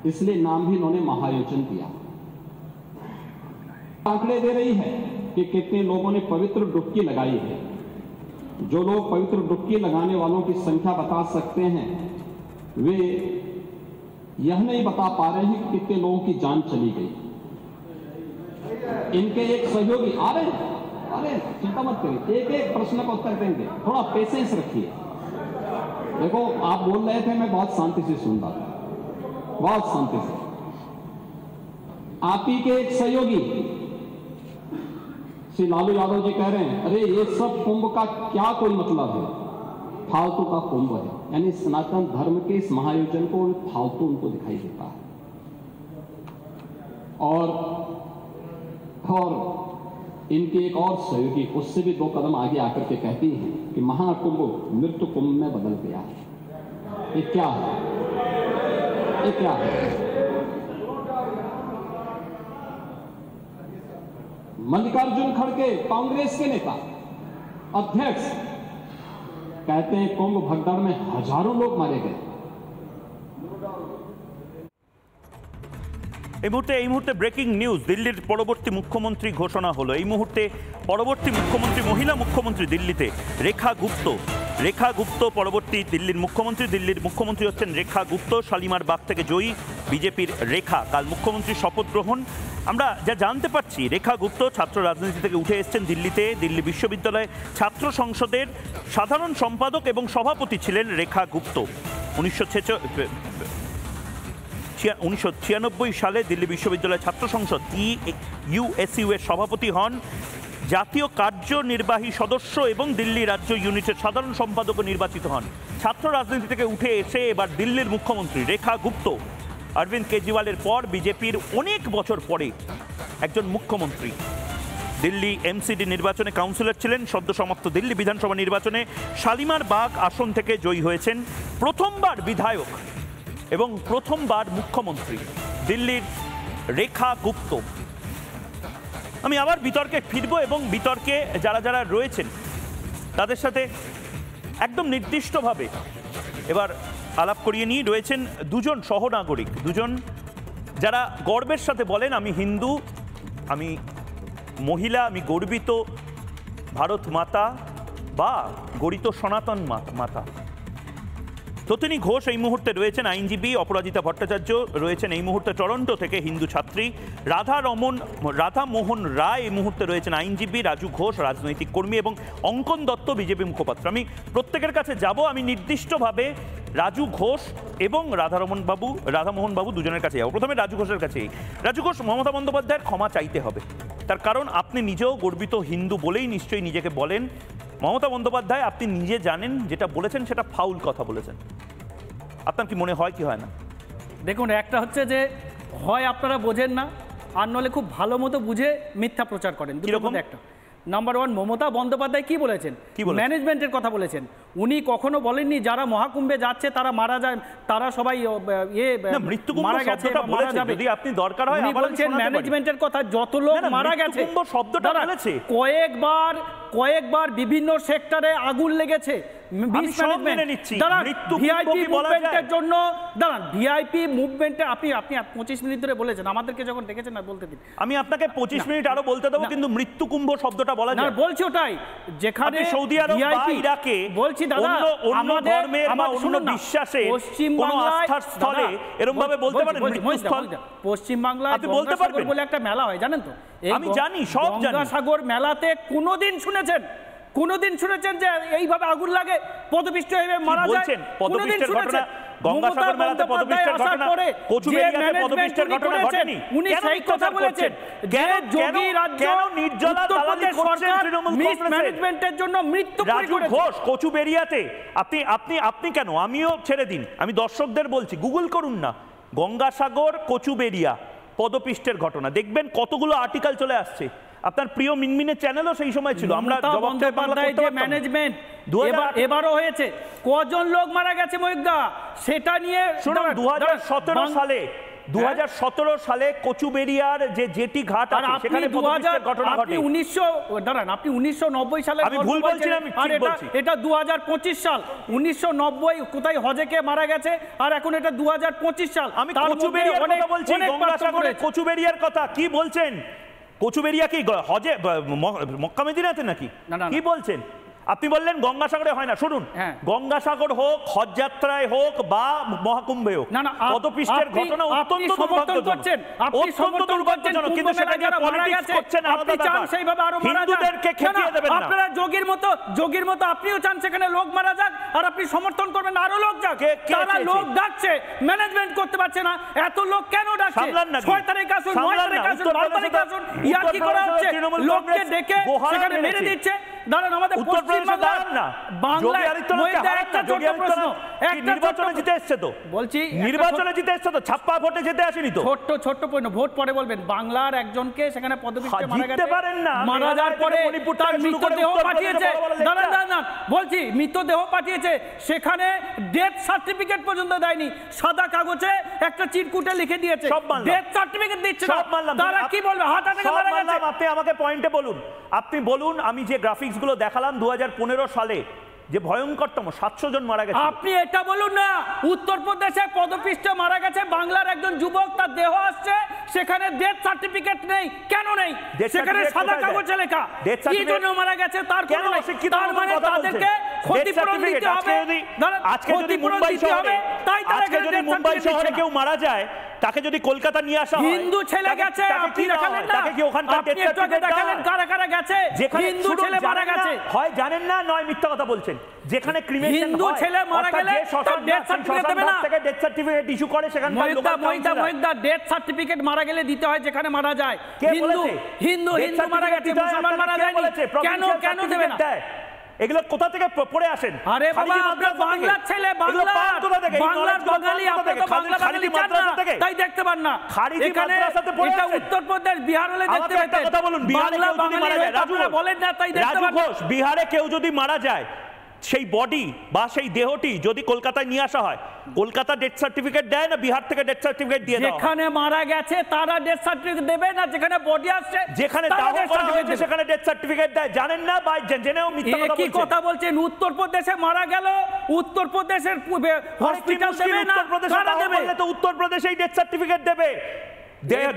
इसलिए नाम भी इन्होंने महाआयोजन दिया। आंकड़े दे रही है कि कितने लोगों ने पवित्र डुबकी लगाई है। जो लोग पवित्र डुबकी लगाने वालों की संख्या बता सकते हैं, वे यह नहीं बता पा रहे हैं कि कितने लोगों की जान चली गई। इनके एक सहयोगी आ रहे हैं, अरे चिंता मत करिए, एक एक प्रश्न का उत्तर देंगे, थोड़ा पेशेंस रखिए। देखो आप बोल रहे थे, मैं बहुत शांति से सुन रहा था, बहुत शांति से। आप ही के एक सहयोगी श्री लालू यादव जी कह रहे हैं अरे ये सब कुंभ का क्या कोई मतलब है, फालतू का कुंभ है। यानी सनातन धर्म के इस महाआयोजन को फालतू उनको दिखाई देता है। और इनके एक और सहयोगी उससे भी 2 कदम आगे आकर के कहती हैं कि महाकुंभ मृत्यु कुंभ में बदल गया है। ये क्या है? ये क्या है? मल्लिकार्जुन खड़गे कांग्रेस के नेता अध्यक्ष कहते हैं कुंभ भगदड़ में हजारों लोग मारे गए। এই মুহূর্তে ব্রেকিং নিউজ, দিল্লির পরবর্তী মুখ্যমন্ত্রী ঘোষণা হলো। এই মুহূর্তে পরবর্তী মুখ্যমন্ত্রী, মহিলা মুখ্যমন্ত্রী দিল্লিতে রেখা গুপ্ত পরবর্তী দিল্লির মুখ্যমন্ত্রী হচ্ছেন রেখা গুপ্ত। শালিমার বাগ থেকে জয়ী বিজেপির রেখা, কাল মুখ্যমন্ত্রী শপথ গ্রহণ। আমরা যা জানতে পারছি, রেখা গুপ্ত ছাত্র রাজনীতি থেকে উঠে এসেছেন দিল্লিতে। দিল্লি বিশ্ববিদ্যালয় ছাত্র সংসদের সাধারণ সম্পাদক এবং সভাপতি ছিলেন রেখা গুপ্ত। 1996 সালে দিল্লি বিশ্ববিদ্যালয় ছাত্র সংসদ ইউএসইউ এর সভাপতি হন, জাতীয় কার্যনির্বাহী সদস্য এবং দিল্লি রাজ্য ইউনিটের সাধারণ সম্পাদকও নির্বাচিত হন। ছাত্র রাজনীতি থেকে উঠে এসে এবার দিল্লির মুখ্যমন্ত্রী রেখা গুপ্ত। অরবিন্দ কেজরিওয়ালের পর বিজেপির অনেক বছর পরে একজন মুখ্যমন্ত্রী। দিল্লি এমসিডি নির্বাচনে কাউন্সিলর ছিলেন, সদ্য সমাপ্ত দিল্লি বিধানসভা নির্বাচনে শালিমার বাগ আসন থেকে জয়ী হয়েছেন। প্রথমবার বিধায়ক এবং প্রথমবার মুখ্যমন্ত্রী দিল্লির রেখা গুপ্ত। আমি আবার বিতর্কে ফিরবো এবং বিতর্কে যারা রয়েছেন তাদের সাথে একদম নির্দিষ্টভাবে এবার আলাপ করিয়ে নিয়ে রয়েছেন দুজন সহনাগরিক, দুজন যারা গর্বের সাথে বলেন আমি হিন্দু, আমি মহিলা, আমি গর্বিত ভারত মাতা বা গরিত সনাতন মাতা। ততিনী ঘোষ এই মুহূর্তে রয়েছেন আইনজীবী, অপরাজিতা ভট্টাচার্য রয়েছেন এই মুহূর্তে টরন্টো থেকে হিন্দু ছাত্রী, রাধামোহন রায় এই মুহূর্তে রয়েছেন আইনজীবী, রাজু ঘোষ রাজনৈতিক কর্মী এবং অঙ্কন দত্ত বিজেপি মুখপাত্র। আমি প্রত্যেকের কাছে যাব, আমি নির্দিষ্টভাবে রাজু ঘোষ এবং রাধামোহন বাবু দুজনের কাছে যাবো। প্রথমে রাজু ঘোষের কাছেই। রাজু ঘোষ, মমতা বন্দ্যোপাধ্যায়ের ক্ষমা চাইতে হবে, তার কারণ আপনি নিজেও গর্বিত হিন্দু বলেই নিশ্চয়ই নিজেকে বলেন। মমতা বন্দ্যোপাধ্যায় আপনি নিজে জানেন যেটা বলেছেন সেটা ফাউল কথা বলেছেন, আপনার কি মনে হয় কি হয় না? দেখুন, একটা হচ্ছে যে হয় আপনারা বোঝেন না, আর নলে খুব ভালো মতো বুঝে মিথ্যা প্রচার করেন। কিরকম? একটা নাম্বার 1, মমতা বন্দ্যোপাধ্যায় কি বলেছেন? ম্যানেজমেন্টের কথা বলেছেন। উনি কখনো বলেননি যারা মহাকুম্ভে যাচ্ছে তারা মারা যায়, তারা সবাই মারা গেছে মারা যাবে। যদি আপনি দরকার হয় উনি বলছেন ম্যানেজমেন্টের কথা, যত লোক মারা গেছে শব্দটা বলেছে, কয়েকবার বিভিন্ন সেক্টরে আগুন লেগেছে। ভিআইপি মুভমেন্টের জন্য দাঁড়ান, ভিআইপি মুভমেন্টে আপনি 25 মিনিট ধরে বলেছেন, আমাদেরকে যখন ডেকেছেন না বলতে দিন। আমি আপনাকে 25 মিনিট আরো বলতে দেবো, কিন্তু মৃত্যু কুম্ভ শব্দটা বলা যায় না। বলছি ওটাই, যেখানে সৌদি আরব বা ইরাকে বলছি দাদা অন্য ধর্মের বা অন্য বিশ্বাসে কোনো আস্থার স্থলে এরকম ভাবে বলতে পারেন মৃত্যুস্থল? পশ্চিম বাংলায় আপনি বলতে পারবেন বলে একটা মেলা হয় জানেন তো, আমি জানি, সব জানি। গঙ্গাসাগর মেলাতে কোনোদিন শুনেছেন যে এইভাবে আগুন লাগে পদপিষ্ট হয়ে মারা যায়? পদপিষ্টের ঘটনা গঙ্গাসাগর মেলাতে পদপিষ্টের ঘটনা, কচুবেড়িয়াতে পদপিষ্টের ঘটনা ঘটেনি? উনি সেই কথা বলেছেন যে যোগী রাজ্য নির্জলা দালালি করছেন তৃণমূল ম্যানেজমেন্টের জন্য মৃত্যু রাজু ঘোষ কচুবেড়িয়াতে। আপনি কেন, আমিও ছেড়ে দিন, আমি দর্শকদের বলছি, গুগল করুন না গঙ্গাসাগর কচুবেড়িয়া পদপিষ্টের ঘটনা, দেখবেন কতগুলো আর্টিকেল চলে আসছে। আপনার প্রিয় মিনমিনের চ্যানেলও সেই সময় ছিল। আমরা ম্যানেজমেন্ট এবারও হয়েছে, কজন লোক মারা গেছে মহিউদ্দা সেটা নিয়ে শুনুন। 2017 সালে কচুবেড়িয়ার যে জেটি ঘাট আছে সেখানে পদপিষ্টের ঘটনা ঘটে। আপনি 1990 সালে, আমি ভুল বলছি না, আমি ঠিক বলছি। এটা 2025 সাল। 1990 কোথায় হজেকে মারা গেছে, আর এখন এটা 2025 সাল। আমি কচুবেড়িয়ার কথা বলছি, গঙ্গাসাগরের কচুবেড়িয়ার কথা। কি বলছেন? কচুবেড়িয়া কি হজে মক্কা মদিনাতে নাকি? কি বলছেন আপনি? বললেন গঙ্গাসাগরে হয় না। শুনুন, গঙ্গাসাগর হোক, হজ যাত্রায় হোক বা মহাকুম্ভে হোক, পদপিষ্টের ঘটনা অত্যন্ত দুর্ভাগ্যজনক। কিন্তু সেটাকে পলিটিক্স করছেন আলাদা ব্যাপার। হিন্দুদেরকে খেপিয়ে দেবেন না। আপনারা যোগীর মতো আপনিও চান সেখানে লোক মারা যাক, আর আপনি সমর্থন করবেন আরো লোক যাক। তারা লোক ডাকছে, ম্যানেজমেন্ট করতে পারছে না। এত লোক কেন ডাকছে? 6 তারিখ আসুন, 9 তারিখ আসুন, 12 তারিখ আসুন, ইয়া কি করা হচ্ছে? লোককে ডেকে সেখানে মেরে দিচ্ছে। দাঁড়ান, আমাদের নির্বাচনে জিতে এসছে তো, বলছি নির্বাচনে জিতে এসছে তো, ছাপ্পা ভোটে জিতে আসেনি তো। ছোট্ট পয়েন্ট, ভোট পরে বলবেন। বাংলার একজনকে সেখানে পদপিষ্টে মারা গেছে, মারা যাওয়ার পরে তার মৃতদেহ পাঠিয়েছে। দাঁড়ান, বলছি মৃতদেহ পাঠিয়েছে, সেখানে ডেথ সার্টিফিকেট পর্যন্ত দেয়নি। সাদা কাগজে একটা চিরকুটে লিখে দিয়েছে, ডেথ সার্টিফিকেট দিচ্ছে না। তারা কি বলবে? হার্ট অ্যাটাকে মারা গেছে। আপনি আমাকে পয়েন্টে বলুন, আপনি বলুন। আমি যে গ্রাফিক্স গুলো দেখালাম 2015 সালে যে ভয়ঙ্করতম 700 জন মারা গেছে, আপনি এটা বলুন না। উত্তরপ্রদেশে পদপিষ্টে মারা গেছে বাংলার একজন যুবক, তার দেহ আসছে, সেখানে ডেথ সার্টিফিকেট নেই। কেন নেই? সেখানে সাদা কাগজে লেখা কি জন্য মারা গেছে তার কোনো নেই। তার মানে তাদেরকে ক্ষতিপূরণ দিতে হবে। আজকে যদি মুম্বাই শহরে কেউ মারা যায়, তাকে যদি কলকাতা নিয়ে আসা হয়, হিন্দু ছেলে গেছে, আপনি দেখালেন না? তাকে কি ওখানকার ডেথ সার্টিফিকেট দেখালেন? কারা গেছে? হিন্দু ছেলে মারা গেছে, হয় জানেন না, নয় মিথ্যা কথা বলছেন। যেখানে ক্রিমিনাল হিন্দু ছেলে মারা গেলে তার ডেথ সার্টিফিকেট দেবে না, থেকে ডেথ সার্টিফিকেট ইস্যু করে সেখানকার লোকাল মহিউদ্দা ডেথ সার্টিফিকেট মারা গেলে দিতে হয় যেখানে মারা যায়। হিন্দু মারা গেছে, মুসলমান মারা যায়নি, কেন দেবে না? এগুলো কোথা থেকে পড়ে আসেন? আরে বাবা, আপনারা বাংলার ছেলে, বাংলার বাঙালি, আপনারা বাংলা বাঙালি চান না, তাই দেখতে পান না। এখানে এটা উত্তরপ্রদেশ, বিহার হলে দেখতে পেতেন। কথা বলুন, বাংলা বাঙালি আপনারা বলেন না, তাই দেখতে পান না। বিহারে কেউ যদি মারা যায়, সেই বডি বা সেই দেহটি যদি কলকাতায় নিয়ে আসা হয়, কলকাতা ডেথ সার্টিফিকেট দেয় না বিহার থেকে ডেথ সার্টিফিকেট দিয়ে দেয়? যেখানে মারা গেছে তারা ডেথ সার্টিফিকেট দেবে না, যেখানে বডি আসছে যেখানে দাহ করা হয়েছে সেখানে ডেথ সার্টিফিকেট দেয়। জানেন না বা জেনেও মিথ্যা কথা বলছেন? কি কথা বলছেন? উত্তরপ্রদেশে মারা গেল, উত্তরপ্রদেশের হসপিটাল দেবে না, কারা দেবে? তো উত্তরপ্রদেশেই ডেথ সার্টিফিকেট দেবে।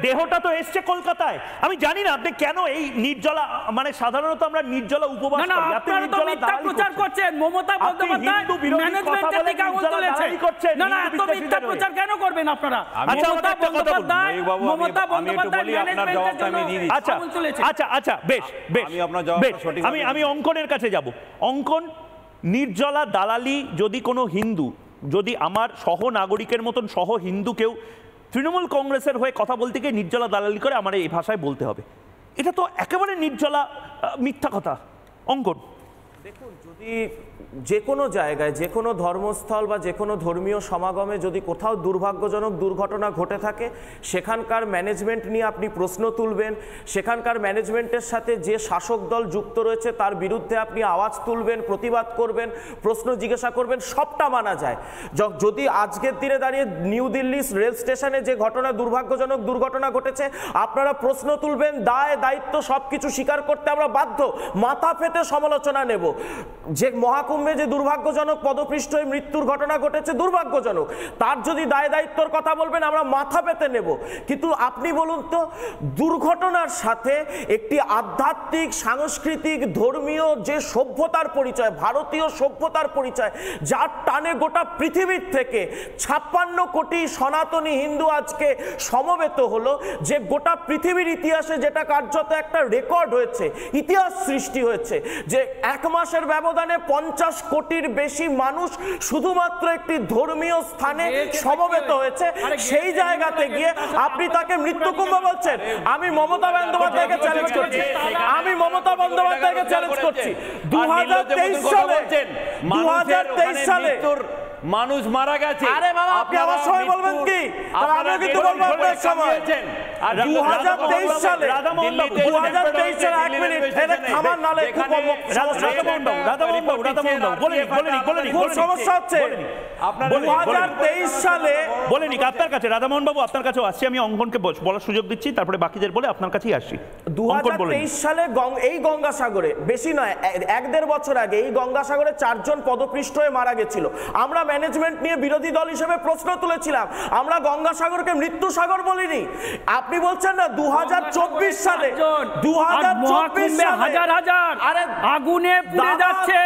দেহটা তো এসছে কলকাতায়। আমি জানি না আপনি কেন এই নির্জলা, মানে সাধারণত আমরা নির্জলা উপবাস করি, আপনি নির্জলা দালালি প্রচার করছেন। মমতা বন্দ্যোপাধ্যায় ম্যানেজমেন্টের দিকে আঙুল তুলেছে। না, এত মিথ্যা প্রচার কেন করবেন আপনারা? মমতা বন্দ্যোপাধ্যায় ম্যানেজমেন্টের জন্য আঙুল তুলেছে। আচ্ছা, বেশ, আমি অঙ্কনের কাছে যাব। অঙ্কন, নির্জলা দালালি যদি কোনো হিন্দু, যদি আমার সহ নাগরিকের মতন সহ হিন্দু কেউ তৃণমূল কংগ্রেসের হয়ে কথা বলতে গিয়ে নির্জলা দালালি করে, আমার এই ভাষায় বলতে হবে, এটা তো একেবারে নির্জলা মিথ্যা কথা। অঙ্কন, দেখুন, যদি যে কোনো জায়গায়, যে কোনো ধর্মস্থল বা যে কোনো ধর্মীয় সমাগমে যদি কোথাও দুর্ভাগ্যজনক দুর্ঘটনা ঘটে থাকে, সেখানকার ম্যানেজমেন্ট নিয়ে আপনি প্রশ্ন তুলবেন, সেখানকার ম্যানেজমেন্টের সাথে যে শাসক দল যুক্ত রয়েছে তার বিরুদ্ধে আপনি আওয়াজ তুলবেন, প্রতিবাদ করবেন, প্রশ্ন জিজ্ঞাসা করবেন, সবটা মানা যায়। যদি আজকের দিনে দাঁড়িয়ে নিউ দিল্লি রেল স্টেশনে যে দুর্ভাগ্যজনক দুর্ঘটনা ঘটেছে, আপনারা প্রশ্ন তুলবেন, দায় দায়িত্ব সব কিছু স্বীকার করতে আমরা বাধ্য, মাথা পেতে সমালোচনা নেব। যে মহাকুম্ভে যে দুর্ভাগ্যজনক পদপৃষ্ঠ হয়ে মৃত্যুর ঘটনা ঘটেছে দুর্ভাগ্যজনক, তার যদি দায় দায়িত্বর কথা বলবেন আমরা মাথা পেতে নেব, কিন্তু আপনি বলুন তো দুর্ঘটনার সাথে একটি আধ্যাত্মিক সাংস্কৃতিক ধর্মীয় যে সভ্যতার পরিচয়, ভারতীয় সভ্যতার পরিচয়, যার টানে গোটা পৃথিবীর থেকে 56 কোটি সনাতনী হিন্দু আজকে সমবেত হলো, যে গোটা পৃথিবীর ইতিহাসে যেটা কার্যত একটা রেকর্ড হয়েছে, ইতিহাস সৃষ্টি হয়েছে, যে 1 মাসের ব্যবধানে 50 কোটির বেশি মানুষ শুধুমাত্র একটি ধর্মীয় স্থানে সমবেত হয়েছে, সেই জায়গাতে গিয়ে আপনি তাকে মৃত্যুকুম্ভ বলছেন। আমি মমতা বন্দ্যোপাধ্যায়কে চ্যালেঞ্জ করছি, 2023 সালে মানুষ মারা গেছে। আরে বাবা আপনি আমার সময় বলবেন কি? আমিও কিন্তু বলবো আপনার সময়। আর 2023 সালে 2023 সালে 1 মিনিট এটা খাবার নালে খুব খুব সমস্যা হচ্ছে। আপনার 2023 সালে বলেনি আপনার কাছে রাধামোহন বাবু, আপনার কাছেও আসছি, আমি অঙ্কনকে বলার সুযোগ দিচ্ছি, তারপরে বাকিদের বলে আপনার কাছেই আসছি। 2023 সালে এই গঙ্গাসাগরে, বেশি নয় 1-1.5 বছর আগে এই গঙ্গাসাগরে 4 জন পদপৃষ্ঠ হয়ে মারা গেছিল। আমরা ম্যানেজমেন্ট নিয়ে বিরোধী দল হিসেবে প্রশ্ন তুলেছিলাম, আমরা গঙ্গাসাগরকে মৃত্যু সাগর বলিনি। আপনি বলছেন না 2024 সালে 2024 সালে হাজার হাজার আরে আগুনে পুড়ে যাচ্ছে,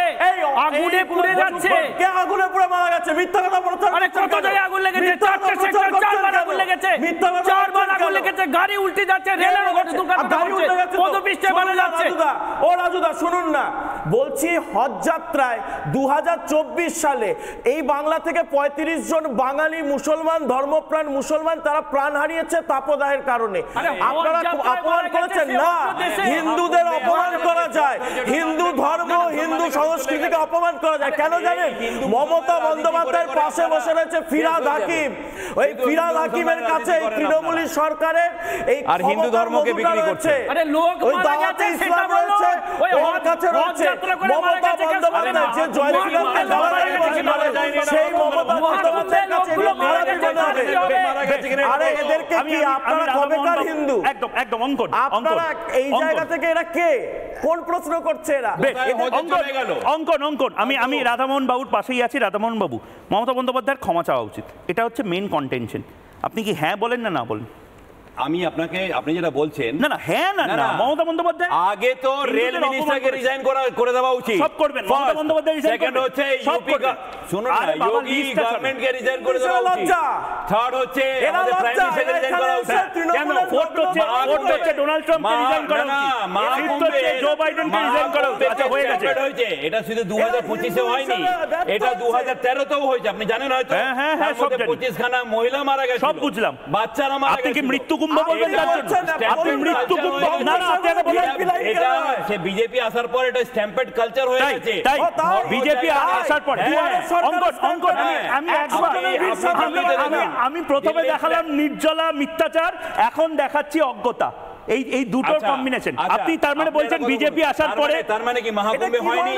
আগুনে পুড়ে যাচ্ছে। কে আগুনে পুড়ে মারা গেছে? মিথ্যা কথা বলছেন। আরে কত জায়গায় আগুন লেগেছে, 4টে সেক্টর 4বার আগুন লেগেছে, 4বার আগুন লেগেছে, গাড়ি উল্টে যাচ্ছে, রেলের দুর্ঘটনা ঘটছে, পদপৃষ্ঠে মারা যাচ্ছে। ও রাজুদা শুনুন না, বলছি হজ যাত্রায় 2024 সালে এই বাংলা থেকে 35 জন বাঙালি মুসলমান, ধর্মপ্রাণ মুসলমান তারা প্রাণ হারিয়েছে তাপদাহের কারণে। আপনারা অপমান করেছেন না, হিন্দুদের অপমান করা যায়, হিন্দু ধর্ম হিন্দু সংস্কৃতিকে অপমান করা যায় কেন জানেন? মমতা বন্দ্যোপাধ্যায়ের পাশে বসে রয়েছে ফিরহাদ হাকিম, ওই ফিরহাদ হাকিমের কাছে এই তৃণমূলী সরকারের এই আর হিন্দু ধর্মকে বিক্রি করছে। আরে লোক ওই মারা দাওয়াতে গেছে সেটা ইসলাম বলো, রয়েছে, ওই ওর কাছে রয়েছে মমতা বন্দ্যোপাধ্যায় যে জয়শ্রীরামকে দাওয়াতে বসে মারা যায়, সেই মমতা বন্দ্যোপাধ্যায়ের কাছে আরে এদেরকে কি আপনারা কবেকার হিন্দু? একদম একদম অঙ্কন আপনারা এই জায়গা থেকে এরা কে, কোন প্রশ্ন করছে এরা? অঙ্কন আমি রাধামোহন বাবুর পাশেই আছি। রাধামোহন বাবু, মমতা বন্দ্যোপাধ্যায়ের ক্ষমা চাওয়া উচিত, এটা হচ্ছে মেইন কন্টেনশন। আপনি কি হ্যাঁ বলেন না না বলেন? আমি আপনাকে, আপনি যেটা বলছেন না না হ্যাঁ না না, মমতা বন্দ্যোপাধ্যায় আগে তো রেল মিনিস্টারকে রিজাইন করে দেওয়া উচিত, সব করবেন। মমতা বন্দ্যোপাধ্যায় রিজাইন করবেন। সেকেন্ড হচ্ছে ইউপি, শুনুন না, যোগী গভর্নমেন্টকে রিজাইন করে দেওয়া উচিত। থার্ড হচ্ছে আমাদের প্রাইম মিনিস্টারকে রিজাইন করা উচিত। কেন? ফোর্থ হচ্ছে ডোনাল্ড ট্রাম্পকে রিজাইন করা উচিত, ফিফথ হচ্ছে জো বাইডেনকে রিজাইন করা উচিত। আচ্ছা হয়ে গেছে, এটা শুধু 2025 এ হয়নি, এটা 2013 তেও হয়েছে, আপনি জানেন হয়তো। হ্যাঁ সব জানি, 25 খানা মহিলা মারা গেছে, সব বুঝলাম, বাচ্চারা মারা গেছে। আপনি কি মৃত্যু কুম্ভ বলবেন? আপনি মৃত্যু কুম্ভ না না, আপনি আগে বলেন এটা সে বিজেপি আসার পর এটা স্ট্যাম্পেড কালচার হয়ে গেছে। তাই বিজেপি আসার পর অঙ্কন আমি প্রথমে দেখালাম নির্জলা মিথ্যাচার, এখন দেখাচ্ছি অজ্ঞতা, এই দুটোর কম্বিনেশন। আপনি তার মানে বলছেন বিজেপি আসার পরে, তার মানে কি মহাকুম্ভে হয়নি?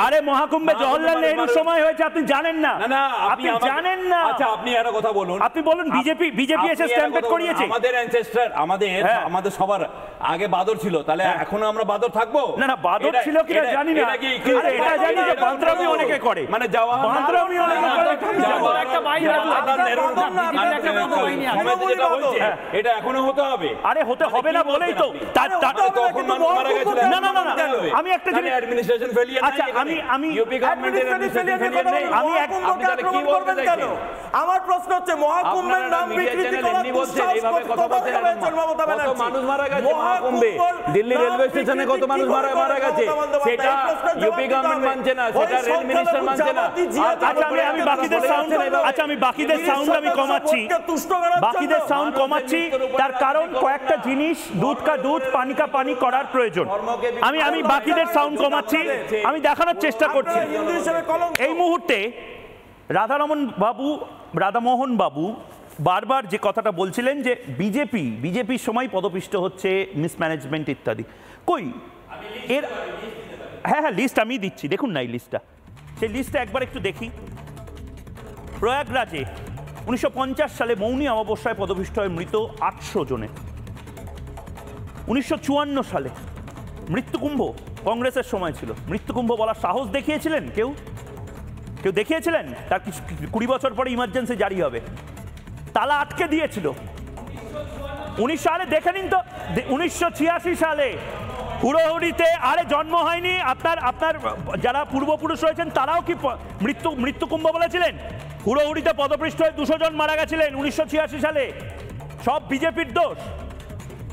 আরে মহাকুম্ভে জওহরলাল নেহরুর সময় হয়েছে, আপনি জানেন না? না আপনি জানেন না। আচ্ছা আপনি একটা কথা বলুন, আপনি বলুন বিজেপি এসে স্ট্যাম্পেড করিয়েছে। আমাদের অ্যানসেস্টর, আমাদের সবার আগে বাদর ছিল, তাহলে এখনো আমরা বাদর থাকবো? না না, বাদর ছিল কিনা জানি না, এটা জানি যে বান্দরামি অনেকে করে, মানে বান্দরামি অনেকে করে, একটা বাইরে এটা এখনো হতে হবে। আরে হতে হবে না বলেই তো তখন মানুষ মারা গেছিল। না না না, আমি একটা জিনিস অ্যাডমিনিস্ট্রেশন ফেলিয়ার। আচ্ছা আমি ইউপি গভর্নমেন্টের অ্যাডমিনিস্ট্রেশন ফেলিয়ার নেই। আমি আপনি কি বলবেন কেন? আমার প্রশ্ন হচ্ছে মহাকুম্ভের নাম বিকৃতি করা বলছেন, এইভাবে কথা বলছেন, কত মানুষ মারা গেছে মহাকুম্ভে, দিল্লি রেলওয়ে স্টেশনে কত মানুষ মারা গেছে, সেটা ইউপি গভর্নমেন্ট মানছে না, সেটা রেল মিনিস্টার মানছে না। আমি বাকিদের সাউন্ড কমাচ্ছি, তার কারণ কয়েকটা জিনিস দুধ কা দুধ পানি কা পানি করার প্রয়োজন। আমি বাকিদের সাউন্ড কমাচ্ছি, আমি দেখানোর চেষ্টা করছি। এই মুহূর্তে রাধামোহন বাবু বারবার যে কথাটা বলছিলেন যে বিজেপির সময় পদপিষ্ট হচ্ছে, মিসম্যানেজমেন্ট ইত্যাদি, কই এর হ্যাঁ লিস্ট আমি দিচ্ছি, দেখুন না এই লিস্টটা, সেই লিস্টটা একবার একটু দেখি। প্রয়াগরাজে 1950 সালে মৌনী অমাবস্যায় পদপিষ্ট হয়ে মৃত 800 জনে। 1954 সালে মৃত্যুকুম্ভ কংগ্রেসের সময় ছিল, মৃত্যুকুম্ভ বলার সাহস দেখিয়েছিলেন কেউ? কেউ দেখিয়েছিলেন? তার 20 বছর পরে ইমার্জেন্সি জারি হবে, তালা আটকে দিয়েছিল। 19 সালে দেখে নিন তো, 1986 সালে হুড়োহুড়িতে আরে জন্ম হয়নি আপনার যারা পূর্বপুরুষ রয়েছেন তারাও কি মৃত্যুকুম্ভ বলেছিলেন? হুড়োহুড়িতে পদপৃষ্ঠ হয়ে 200 জন মারা গেছিলেন 1986 সালে। সব বিজেপির দোষ?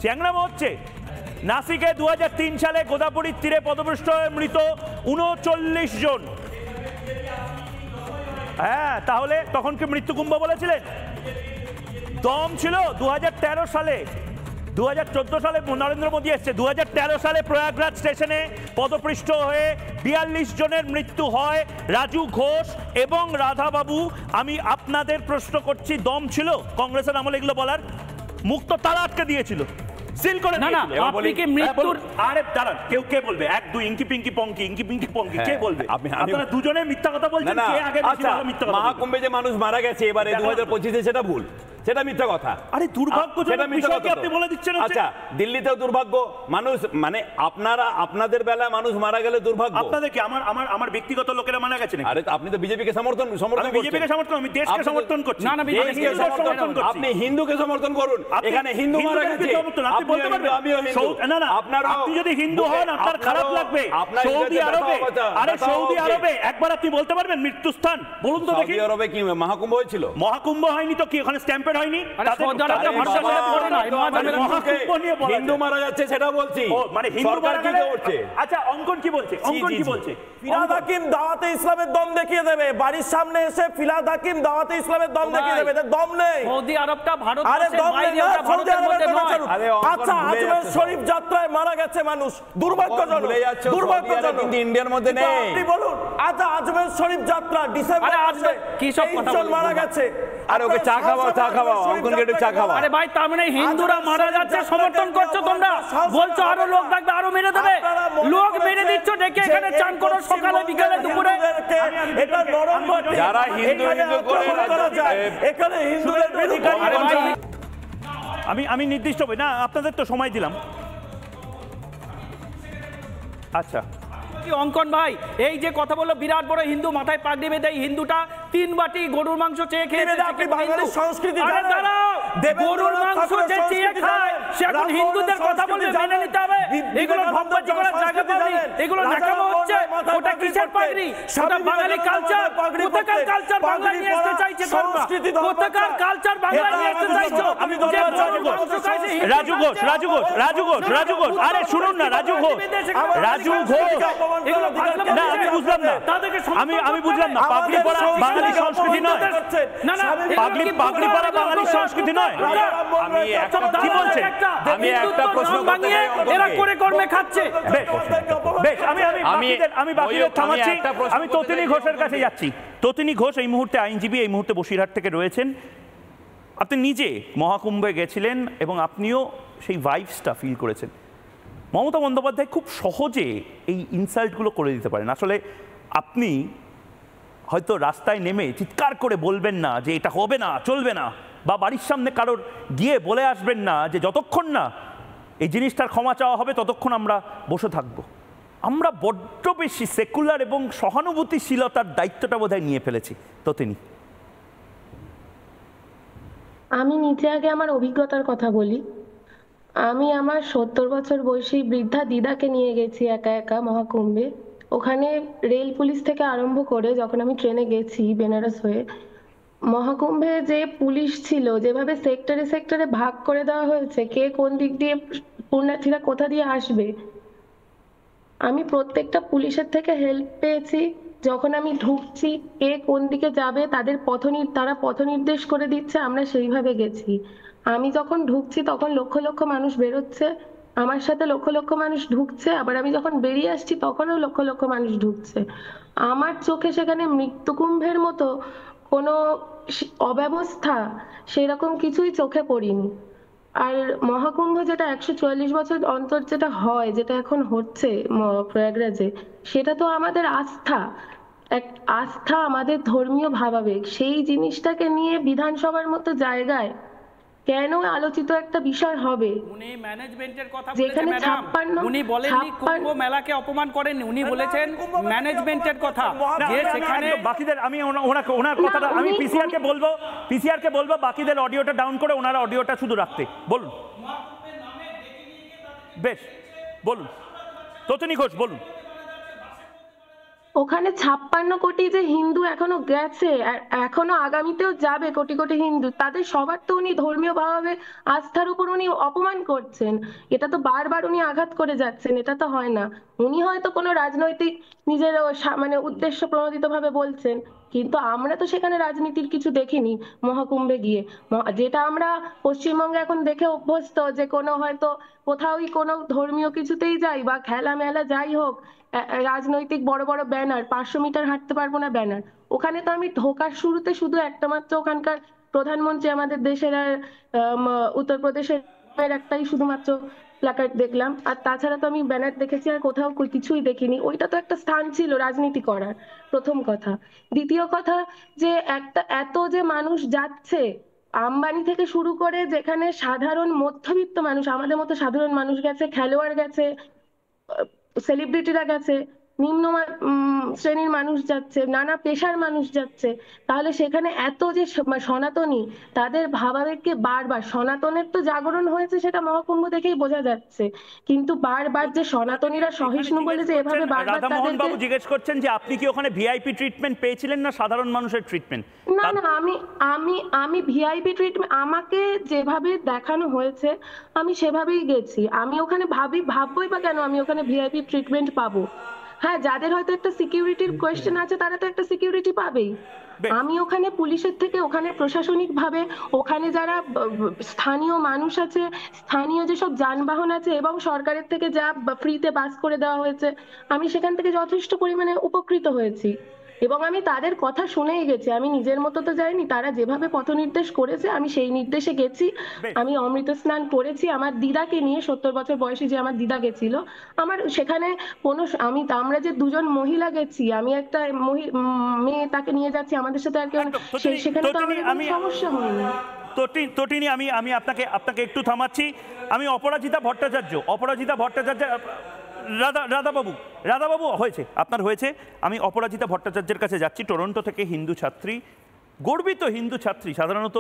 চ্যাংরামো হচ্ছে। নাসিকে 2003 সালে গোদাবরীর তীরে পদপৃষ্ঠ হয়ে মৃত 39 জন। হ্যাঁ, তাহলে তখন কি মৃত্যুকুম্ভ বলেছিলেন? দম ছিল 2013 সালে, 2014 সালে নরেন্দ্র মোদী এসছে, 2013 সালে প্রয়াগরাজ স্টেশনে পদপৃষ্ঠ হয়ে 42 জনের মৃত্যু হয়। রাজু ঘোষ এবং রাধাবাবু, আমি আপনাদের প্রশ্ন করছি, দম ছিল কংগ্রেসের আমলে এগুলো বলার? মুক্ত তালা আটকে দিয়েছিল, সিল করে দিয়েছিল। আপনি কি মৃত্যুর আরে দাঁড়ান, কে বলবে? 1 2 ইঙ্কি পিঙ্কি পঙ্কি কে বলবে? আপনারা দুজনে মিথ্যা কথা বলছেন, কে আগে বেশি ভালো মিথ্যা কথা? মহাকুম্ভে যে মানুষ মারা গেছে এবারে 2025-এ, সেটা ভুল, সেটা মিথ্যা কথা। আরে দুর্ভাগ্যজনক বিষয়কে আপনি বলে দিচ্ছেন। আচ্ছা, দিল্লিতেও দুর্ভাগ্য মানুষ, মানে আপনাদের বেলায় মানুষ মারা গেলে দুর্ভাগ্য। আপনাদের কি আমার ব্যক্তিগত লোকেরা মারা গেছে নাকি? আরে আপনি তো বিজেপিকে সমর্থন করছেন। বিজেপিকে সমর্থন, আমি দেশকে সমর্থন করছি। না, দেশকে সমর্থন করছি। আপনি হিন্দুকে সমর্থন করুন, এখানে হিন্দু মারা গেছে। আপনি বলতে পারবেন আমিও হিন্দু? না, আপনি যদি হিন্দু হন আপনার খারাপ লাগবে। সৌদি আরবে একবার আপনি বলতে পারবেন মৃত্যুস্থান বলুন তো দেখি। সৌদি আরবে কি মহাকুম্ভ হয়েছিল? মহাকুম্ভ হয়নি তো কি ওখানে স্ট্যাম্পেড হয়নি? হিন্দু মারা যাচ্ছে সেটা বলছি। মানে সরকার কি করছে? আচ্ছা, অঙ্কন কি বলছে? ফিরহাদ হাকিম দাওয়াতে ইসলামের দম দেখিয়ে দেবে, বাড়ির সামনে এসে ফিরহাদ হাকিম দাওয়াতে ইসলামের দম দেখিয়ে দেবে। এদের দম নেই। সৌদি আরবটা আরে দম নেই না, সৌদি আরবের কথা ছাড়ুন। আরে আচ্ছা, আজমের শরীফ যাত্রায় মারা গেছে মানুষ, দুর্ভাগ্যজনক, দুর্ভাগ্যজনক, কিন্তু ইন্ডিয়ার মধ্যে নেই। আপনি বলুন, আচ্ছা আজমের শরীফ যাত্রা ডিসেম্বর মাসে কি সব কথা জন মারা গেছে। আরে ওকে চা খাওয়া, অঙ্কনকে একটু চা খাওয়া। আরে ভাই, তার মানে হিন্দুরা মারা যাচ্ছে সমর্থন করছো তোমরা, বলছো আরো লোক থাকবে, আরো মেরে দেবে। লোক মেরে দিচ্ছ ডেকে এখানে চান করো সকালে বিকালে দুপুরে। এটা নরম মাটি, যারা হিন্দু করে এখানে হিন্দুদের বিরুদ্ধে। আমি নির্দিষ্ট না, আপনাদের তো সময় দিলাম। আচ্ছা, অঙ্কন ভাই, এই যে কথা বললো বিরাট বড় হিন্দু, মাথায় পাগড়ি বেঁধে হিন্দুটা 3 বাটি গরুর মাংস চেয়ে খেয়েছে। আপনি বাঙালির সংস্কৃতি গরুর মাংস যে চেয়ে খায় সে এখন হিন্দুদের কথা বলবে, মেনে নিতে হবে। এগুলো ভব্বাজি করার জায়গা পাবে, এগুলো নাকামো হচ্ছে। ওটা কিসের পাগড়ি? ওটা বাঙালি কালচার। কোথাকার কালচার বাংলায় নিয়ে আসতে চাইছে তোমরা? কোথাকার কালচার বাংলায় নিয়ে আসতে চাইছো? রাজু ঘোষ, আরে শুনুন না, রাজু ঘোষ, না আমি বুঝলাম না, আমি বুঝলাম না। পাগড়ি পরা বাঙালি সংস্কৃতি নয়? পাগড়ি পরা বাঙালি সংস্কৃতি নয়? কি বলছেন? আমি একটা প্রশ্ন করতে চাই, এরা করে কর্মে খাচ্ছে। বেশ, আমি বাকিদের থামাচ্ছি। আমি ততিনী ঘোষের কাছে যাচ্ছি। ততিনী ঘোষ এই মুহূর্তে আইনজীবী, এই মুহূর্তে বসিরহাট থেকে রয়েছেন। আপনি নিজে মহাকুম্ভে গেছিলেন এবং আপনিও সেই ভাইবসটা ফিল করেছেন। মমতা বন্দ্যোপাধ্যায় খুব সহজে এই ইনসাল্টগুলো করে দিতে পারেন। আসলে আপনি হয়তো রাস্তায় নেমে চিৎকার করে বলবেন না যে এটা হবে না, চলবে না, বা বাড়ির সামনে কারোর গিয়ে বলে আসবেন না যে যতক্ষণ না এই জিনিসটার ক্ষমা চাওয়া হবে ততক্ষণ আমরা বসে থাকবো। আমরা বড্ড বেশি সেকুলার এবং সহানুভূতিশীলতার দায়িত্বটা বোধহয় নিয়ে ফেলেছি। তো তিনি, আমি নিজে আগে আমার অভিজ্ঞতার কথা বলি। আমি আমার 70 বছর বয়সী বৃদ্ধা দিদাকে নিয়ে গেছি একা একা মহাকুম্ভে। ওখানে রেল পুলিশ থেকে আরম্ভ করে যখন আমি ট্রেনে গেছি বেনারস হয়ে, মহাকুম্ভে যে পুলিশ ছিল, যেভাবে সেক্টরে সেক্টরে ভাগ করে দেওয়া হয়েছে কে কোন দিক দিয়ে পুণ্যার্থীরা কোথা দিয়ে আসবে, আমি প্রত্যেকটা পুলিশের থেকে হেল্প পেয়েছি। যখন আমি ঢুকছি কে কোন দিকে যাবে তারা পথ নির্দেশ করে দিচ্ছে, আমরা সেইভাবে গেছি। আমি যখন ঢুকছি তখন লক্ষ লক্ষ মানুষ বেরোচ্ছে, আমার সাথে লক্ষ লক্ষ মানুষ ঢুকছে, আবার আমি যখন বেরিয়ে আসছি তখনও লক্ষ লক্ষ মানুষ ঢুকছে। আমার চোখে সেখানে মৃত্যুকুম্ভের মতো কোনো অব্যবস্থা সেরকম কিছুই চোখে পড়িনি। আর মহাকুম্ভ যেটা 144 বছর অন্তর যেটা হয়, যেটা এখন হচ্ছে প্রয়াগরাজে, সেটা তো আমাদের আস্থা, আমাদের ধর্মীয় ভাবাবেগ। সেই জিনিসটাকে নিয়ে বিধানসভার মতো জায়গায় কেন আলোচিত একটা বিষয় হবে? উনি ম্যানেজমেন্টের কথা যেখানে বলেছেন ম্যাডাম, উনি বলেননি কুম্ভ মেলাকে অপমান করেননি, উনি বলেছেন ম্যানেজমেন্টের কথা, যে সেখানে বাকিদের আমি ওনার কথাটা আমি পিসিআর কে বলবো বাকিদের অডিওটা ডাউন করে ওনারা অডিওটা শুধু রাখতে বলুন। বেশ বলুন, ততনি ঘোষ বলুন। ওখানে 56 কোটি যে হিন্দু এখনো গেছে, এখনো আগামীতেও যাবে কোটি কোটি হিন্দু, তাদের সবার তো উনি ধর্মীয় ভাবে আস্থার উপর উনি অপমান করছেন। এটা তো বারবার উনি আঘাত করে যাচ্ছেন, এটা তো হয় না। উনি হয়তো কোনো রাজনৈতিক নিজের মানে উদ্দেশ্য প্রণোদিত ভাবে বলছেন, কিন্তু আমরা তো সেখানে রাজনীতির কিছু দেখিনি মহাকুম্ভে গিয়ে। যেটা আমরা পশ্চিমবঙ্গে এখন দেখে অভ্যস্ত, যে কোনো হয়তো কোথাওই কোনো ধর্মীয় কিছুতেই যাই বা খেলা মেলা যাই হোক, রাজনৈতিক বড় বড় ব্যানার, 500 মিটার হাঁটতে পারবো না ব্যানার। ওখানে তো আমি ঢোকার শুরুতে শুধু একটা মাত্র ওখানকার প্রধানমন্ত্রী আমাদের দেশের আর উত্তরপ্রদেশের একটাই শুধুমাত্র প্ল্যাকার্ড দেখলাম, আর তাছাড়া তো আমি ব্যানার দেখেছি আর কোথাও কিছুই দেখিনি। ওইটা তো একটা স্থান ছিল রাজনীতি করার, প্রথম কথা। দ্বিতীয় কথা, যে একটা এত যে মানুষ যাচ্ছে, আম্বানি থেকে শুরু করে যেখানে সাধারণ মধ্যবিত্ত মানুষ, আমাদের মতো সাধারণ মানুষ গেছে, খেলোয়াড় গেছে, সেলিব্রিটিরা গেছে, নিম্ন শ্রেণীর মানুষ যাচ্ছে, নানা পেশার মানুষ যাচ্ছে, তাহলে সেখানে এত যে সনাতনী, তাদের ভাবাবেগকে বারবার, সনাতনের তো জাগরণ হয়েছে সেটা মহাকুম্ভ দেখেই বোঝা যাচ্ছে, কিন্তু বারবার যে সনাতনীরা সহিষ্ণু বলে যে এভাবে বারবার রাধামোহন বাবু জিজ্ঞেস করছেন যে আপনি কি ওখানে ভিআইপি ট্রিটমেন্ট পেয়েছিলেন না সাধারণ মানুষের ট্রিটমেন্ট? না না, আমি ভিআইপি ট্রিটমেন্ট, আমাকে যেভাবে দেখানো হয়েছে আমি সেভাবেই গেছি। আমি ওখানে ভাববোই বা কেন আমি ওখানে ভিআইপি ট্রিটমেন্ট পাবো? হ্যাঁ, যাদের হয়তো একটা সিকিউরিটির কোয়েশ্চেন আছে তারা তো একটা সিকিউরিটি পাবেই। আমি ওখানে পুলিশের থেকে, ওখানে প্রশাসনিক ভাবে, ওখানে যারা স্থানীয় মানুষ আছে, স্থানীয় যেসব যানবাহন আছে, এবং সরকারের থেকে যা ফ্রিতে বাস করে দেওয়া হয়েছে, আমি সেখান থেকে যথেষ্ট পরিমাণে উপকৃত হয়েছি এবং আমি তাদের কথা শুনেই গেছি। আমি নিজের মতো তো যাইনি, তারা যেভাবে পথ নির্দেশ করেছে আমি সেই নির্দেশে গেছি। আমি অমৃত স্নান করেছি আমার দিদাকে নিয়ে, 70 বছর বয়সী যে আমার দিদা গেছিল। আমার সেখানে কোনো, আমরা যে দুজন মহিলা গেছি, আমি একটা মেয়ে তাকে নিয়ে যাচ্ছি, আমাদের সাথে আর কেউ, সেখানে তো আমার কোনো সমস্যা হয়নি। তটিনী, আমি আপনাকে একটু থামাচ্ছি। আমি অপরাজিতা ভট্টাচার্য রাধাবাবু হয়েছে, আপনার হয়েছে। আমি অপরাজিতা ভট্টাচার্যের কাছে যাচ্ছি, টরন্টো থেকে, হিন্দু ছাত্রী, গর্বিত হিন্দু ছাত্রী। সাধারণত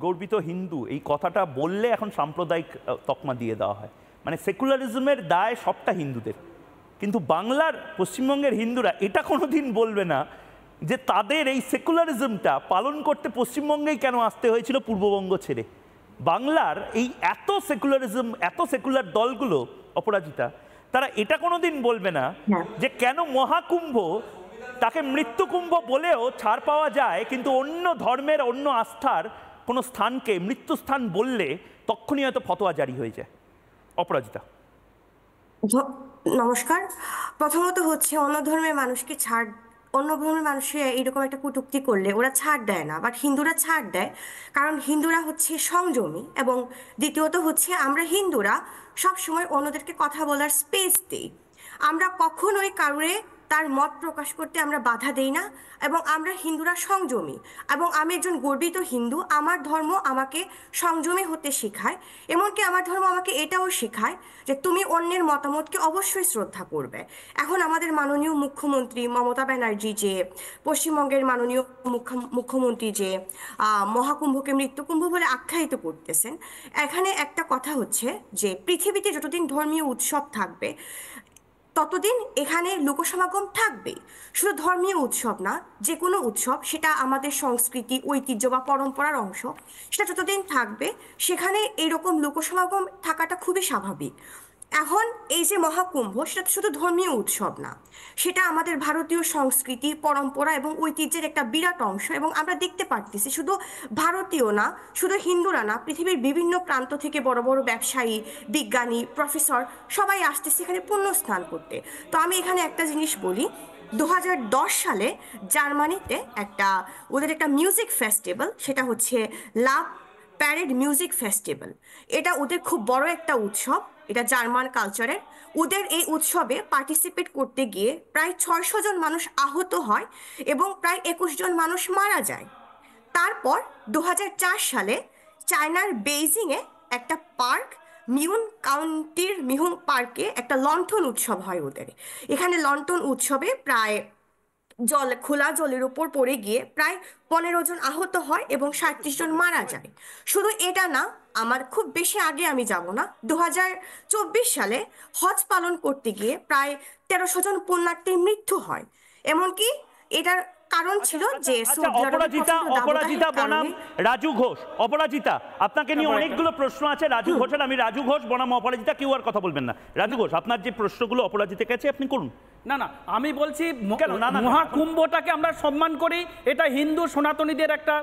গর্বিত হিন্দু এই কথাটা বললে এখন সাম্প্রদায়িক তকমা দিয়ে দেওয়া হয়, মানে সেকুলারিজমের দায় সবটা হিন্দুদের। কিন্তু বাংলার, পশ্চিমবঙ্গের হিন্দুরা এটা কোনোদিন বলবে না যে তাদের এই সেকুলারিজমটা পালন করতে পশ্চিমবঙ্গেই কেন আসতে হয়েছিল পূর্ববঙ্গ ছেড়ে। বাংলার এই এত সেকুলার দলগুলো, অপরাজিতা, তারা এটা কোনোদিন বলবে না যে কেন মহাকুম্ভ, তাকে মৃত্যুকুম্ভ বলেও ছাড় পাওয়া যায়, কিন্তু অন্য ধর্মের, অন্য আস্থার কোনো স্থানকে মৃত্যুস্থান বললে তখনই হয়তো ফতোয়া জারি হয়ে যায়। অপরাজিতা। নমস্কার। প্রথমত হচ্ছে, অন্য ধর্মের মানুষকে ছাড়, অন্য ধর্মের মানুষে এইরকম একটা কটূক্তি করলে ওরা ছাড় দেয় না, বাট হিন্দুরা ছাড় দেয়, কারণ হিন্দুরা হচ্ছে সংযমী। এবং দ্বিতীয়ত হচ্ছে, আমরা হিন্দুরা সবসময় অন্যদেরকে কথা বলার স্পেস দিই। আমরা কখনোই কারোরে তার মত প্রকাশ করতে আমরা বাধা দেই না, এবং আমরা হিন্দুরা সংযমী। এবং আমি একজন গর্বিত হিন্দু, আমার ধর্ম আমাকে সংযমী হতে শেখায়। এমনকি আমার ধর্ম আমাকে এটাও শেখায় যে তুমি অন্যের মতামতকে অবশ্যই শ্রদ্ধা করবে। এখন আমাদের মাননীয় মুখ্যমন্ত্রী মমতা ব্যানার্জি, যে পশ্চিমবঙ্গের মাননীয় মুখ্যমন্ত্রী, যে মহাকুম্ভকে মৃত্যুকুম্ভ বলে আখ্যায়িত করতেছেন, এখানে একটা কথা হচ্ছে যে পৃথিবীতে যতদিন ধর্মীয় উৎসব থাকবে ততদিন এখানে লোকসমাগম থাকবেই। শুধু ধর্মীয় উৎসব না, যে কোনো উৎসব, সেটা আমাদের সংস্কৃতি, ঐতিহ্য বা পরম্পরার অংশ, সেটা যতদিন থাকবে সেখানে এইরকম লোকসমাগম থাকাটা খুবই স্বাভাবিক। এখন এই যে মহাকুম্ভ, সেটা শুধু ধর্মীয় উৎসব না, সেটা আমাদের ভারতীয় সংস্কৃতি, পরম্পরা এবং ঐতিহ্যের একটা বিরাট অংশ। এবং আমরা দেখতে পারতেছি শুধু ভারতীয় না, শুধু হিন্দুরা না, পৃথিবীর বিভিন্ন প্রান্ত থেকে বড় বড় ব্যবসায়ী, বিজ্ঞানী, প্রফেসর সবাই আসতেছে এখানে পুণ্য স্নান করতে। তো আমি এখানে একটা জিনিস বলি, 2010 সালে জার্মানিতে ওদের একটা মিউজিক ফেস্টিভ্যাল, সেটা হচ্ছে লাভ প্যারেড মিউজিক ফেস্টিভ্যাল। এটা ওদের খুব বড় একটা উৎসব, এটা জার্মান কালচারের। ওদের এই উৎসবে পার্টিসিপেট করতে গিয়ে প্রায় 600 জন মানুষ আহত হয় এবং প্রায় 21 জন মানুষ মারা যায়। তারপর 2004 সালে চায়নার বেইজিংয়ে একটা পার্ক, মিউন কাউন্টির মিহুং পার্কে একটা লণ্ঠন উৎসব হয় ওদের। এখানে লণ্ঠন উৎসবে প্রায় খোলা জলের উপর পড়ে গিয়ে প্রায় 15 জন আহত হয় এবং 37 জন মারা যায়। শুধু এটা না, আমার খুব বেশি আগে আমি যাব না, 2024 সালে হজ পালন করতে গিয়ে প্রায় 1300 জন পুণ্যার্থীর মৃত্যু হয়। এমনকি এটার কারণ ছিল যে অপরাজিতা বনাম রাজু ঘোষ। অপরাজিতা, আপনাকে নিয়ে অনেকগুলো প্রশ্ন আছে রাজু ঘোষের। আমি রাজু ঘোষ বনাম অপরাজিতা, কেউ আর কথা বলবেন না। রাজু ঘোষ, আপনার যে প্রশ্নগুলো অপরাজিতার কাছে আপনি করুন। না না, আমি বলছি মহাকুম্ভটাকে আমরা সম্মান করি, এটা হিন্দু সনাতনীদের একটা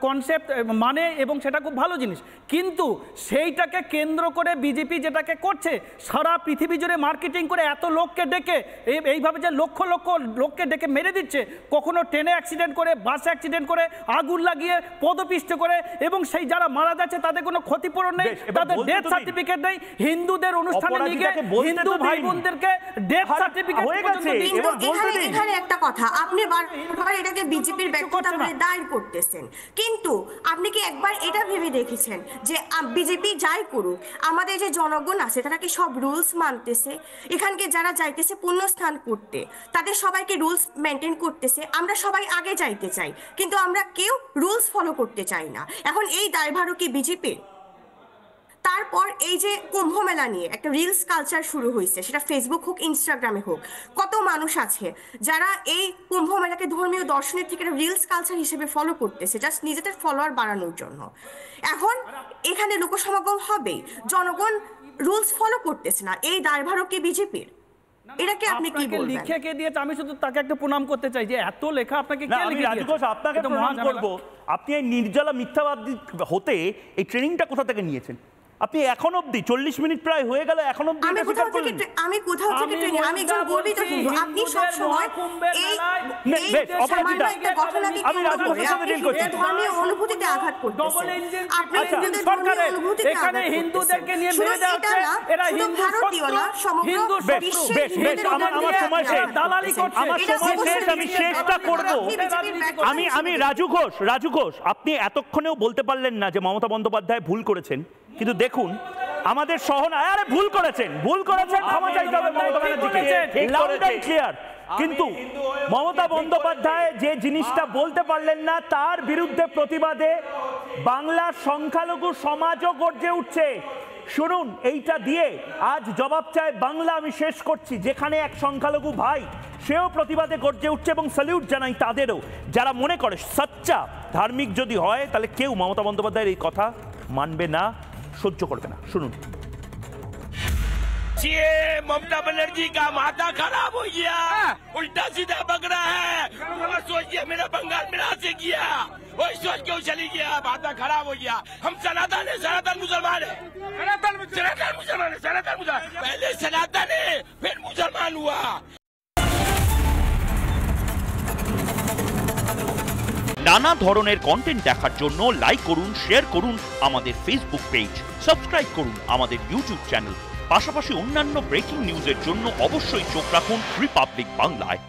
কনসেপ্ট মানে, এবং সেটা খুব ভালো জিনিস। কিন্তু সেইটাকে কেন্দ্র করে বিজেপি যেটাকে করছে, সারা পৃথিবী জুড়ে মার্কেটিং করে এত লোককে ডেকে এইভাবে যে লক্ষ লক্ষ লোককে ডেকে মেরে দিচ্ছে, কখনো ট্রেনে অ্যাক্সিডেন্ট করে, বাসে অ্যাক্সিডেন্ট করে, আগুন লাগিয়ে পদপিষ্ট করে, এবং সেই যারা মারা যাচ্ছে তাদের কোনো ক্ষতিপূরণ নেই, তাদের ডেথ সার্টিফিকেট নেই। হিন্দুদের অনুষ্ঠানে নিয়ে হিন্দু ভাই বোনদেরকে ডেথ সার্টিফিকেট। এখানে একটা কথা, আপনি বারবার এটাকে বিজেপির ব্যর্থতা বলে দায়ের করতেছেন, কিন্তু আপনি কি একবার এটা ভেবে দেখেছেন যে বিজেপি যাই করুক, আমাদের যে জনগণ আছে তারা কি সব রুলস মানতেছে? এখানকে যারা যাইতেছে পুণ্যস্থান করতে, তাদের সবাইকে রুলস মেনটেন করতেছে। আমরা সবাই আগে যাইতে চাই, কিন্তু আমরা কেউ রুলস ফলো করতে চাই না। এখন এই দায়ভারও কি বিজেপির? তারপর এই যে কুম্ভ মেলা নিয়ে একটা রিলস কালচার শুরু হয়েছে, সেটা ফেসবুক হোক ইনস্টাগ্রামে হোক, কত মানুষ আছে যারা এই কুম্ভ মেলাকে ধর্মীয় দর্শনের থেকে একটা রিলস কালচার হিসেবে ফলো করতেছে, জাস্ট নিজেদের ফলোয়ার বাড়ানোর জন্য। এখন এখানে লোকসমাগম হবেই, জনগণ রুলস ফলো করতেছে না, এই দায়ভারও কি বিজেপির? এটাকে আপনি কি বলবেন? লিখে কে দিয়েছে? আমি শুধু তাকে একটা প্রণাম করতে চাই যে এত লেখা আপনাকে কে লিখে দিয়েছে? রাজু ঘোষ, আপনাকে প্রণাম করব। আপনি এই নির্জলা মিথ্যাবাদী হতে এই ট্রেনিংটা কোথা থেকে নিয়েছেন? আপনি এখন অবধি 40 মিনিট প্রায় হয়ে গেল, এখন অবধি আমি কোথাও থেকে ট্রেনিং, আমি একজন গর্বিত হিন্দু। আপনি সব সময় এই আমি রাজু ঘোষের সাথে ডিল করছি। ধর্মীয় অনুভূতিতে আঘাত করতেছেন আপনি। এখানে হিন্দুদেরকে নিয়ে মেরে যাচ্ছে, এরা হিন্দু শত্রু, হিন্দু শত্রু। আমার সময় শেষ, দালালি করছে। আমার সময় শেষ, আমি শেষটা করব। আমি রাজু ঘোষ, আপনি এতক্ষণেও বলতে পারলেন না যে মমতা বন্দ্যোপাধ্যায় ভুল করেছেন, কিন্তু দেখুন আমাদের আরে ভুল করেছেন, ক্ষমা চাইতে হবে মমতা ব্যানার্জিকে, লাউড এন্ড ক্লিয়ার। কিন্তু মমতা বন্দ্যোপাধ্যায় যে জিনিসটা বলতে পারলেন না, তার বিরুদ্ধে প্রতিবাদে বাংলার সংখ্যালঘু সমাজও গর্জে উঠছে। শুনুন, এইটা দিয়ে আজ জবাব চায় বাংলা। আমি শেষ করছি। যেখানে এক সংখ্যালঘু ভাই, সেও প্রতিবাদে গর্জে উঠছে, এবং স্যালিউট জানাই তাদেরও, যারা মনে করে সচ্চা ধার্মিক যদি হয় তাহলে কেউ মমতা বন্দ্যোপাধ্যায়ের এই কথা মানবে না, সহ্য করবে না। শুনুন। ममता बनर्जी का माथा खराब हो गया, उल्टा सीधा बग रहा है। सोचिए मेरा बंगाल में से किया, वही सोच के चली गया, माथा खराब हो गया। हम सनातन है, सनातन मुसलमान है, सनातन मुसलमान है, सनातन मुसलमान। पहले सनातन है, फिर मुसलमान हुआ। নানা ধরনের কন্টেন্ট দেখার জন্য লাইক করুন, শেয়ার করুন আমাদের ফেসবুক পেজ, সাবস্ক্রাইব করুন আমাদের ইউটিউব চ্যানেল। পাশাপাশি অন্যান্য ব্রেকিং নিউজের জন্য অবশ্যই চোখ রাখুন রিপাবলিক বাংলায়।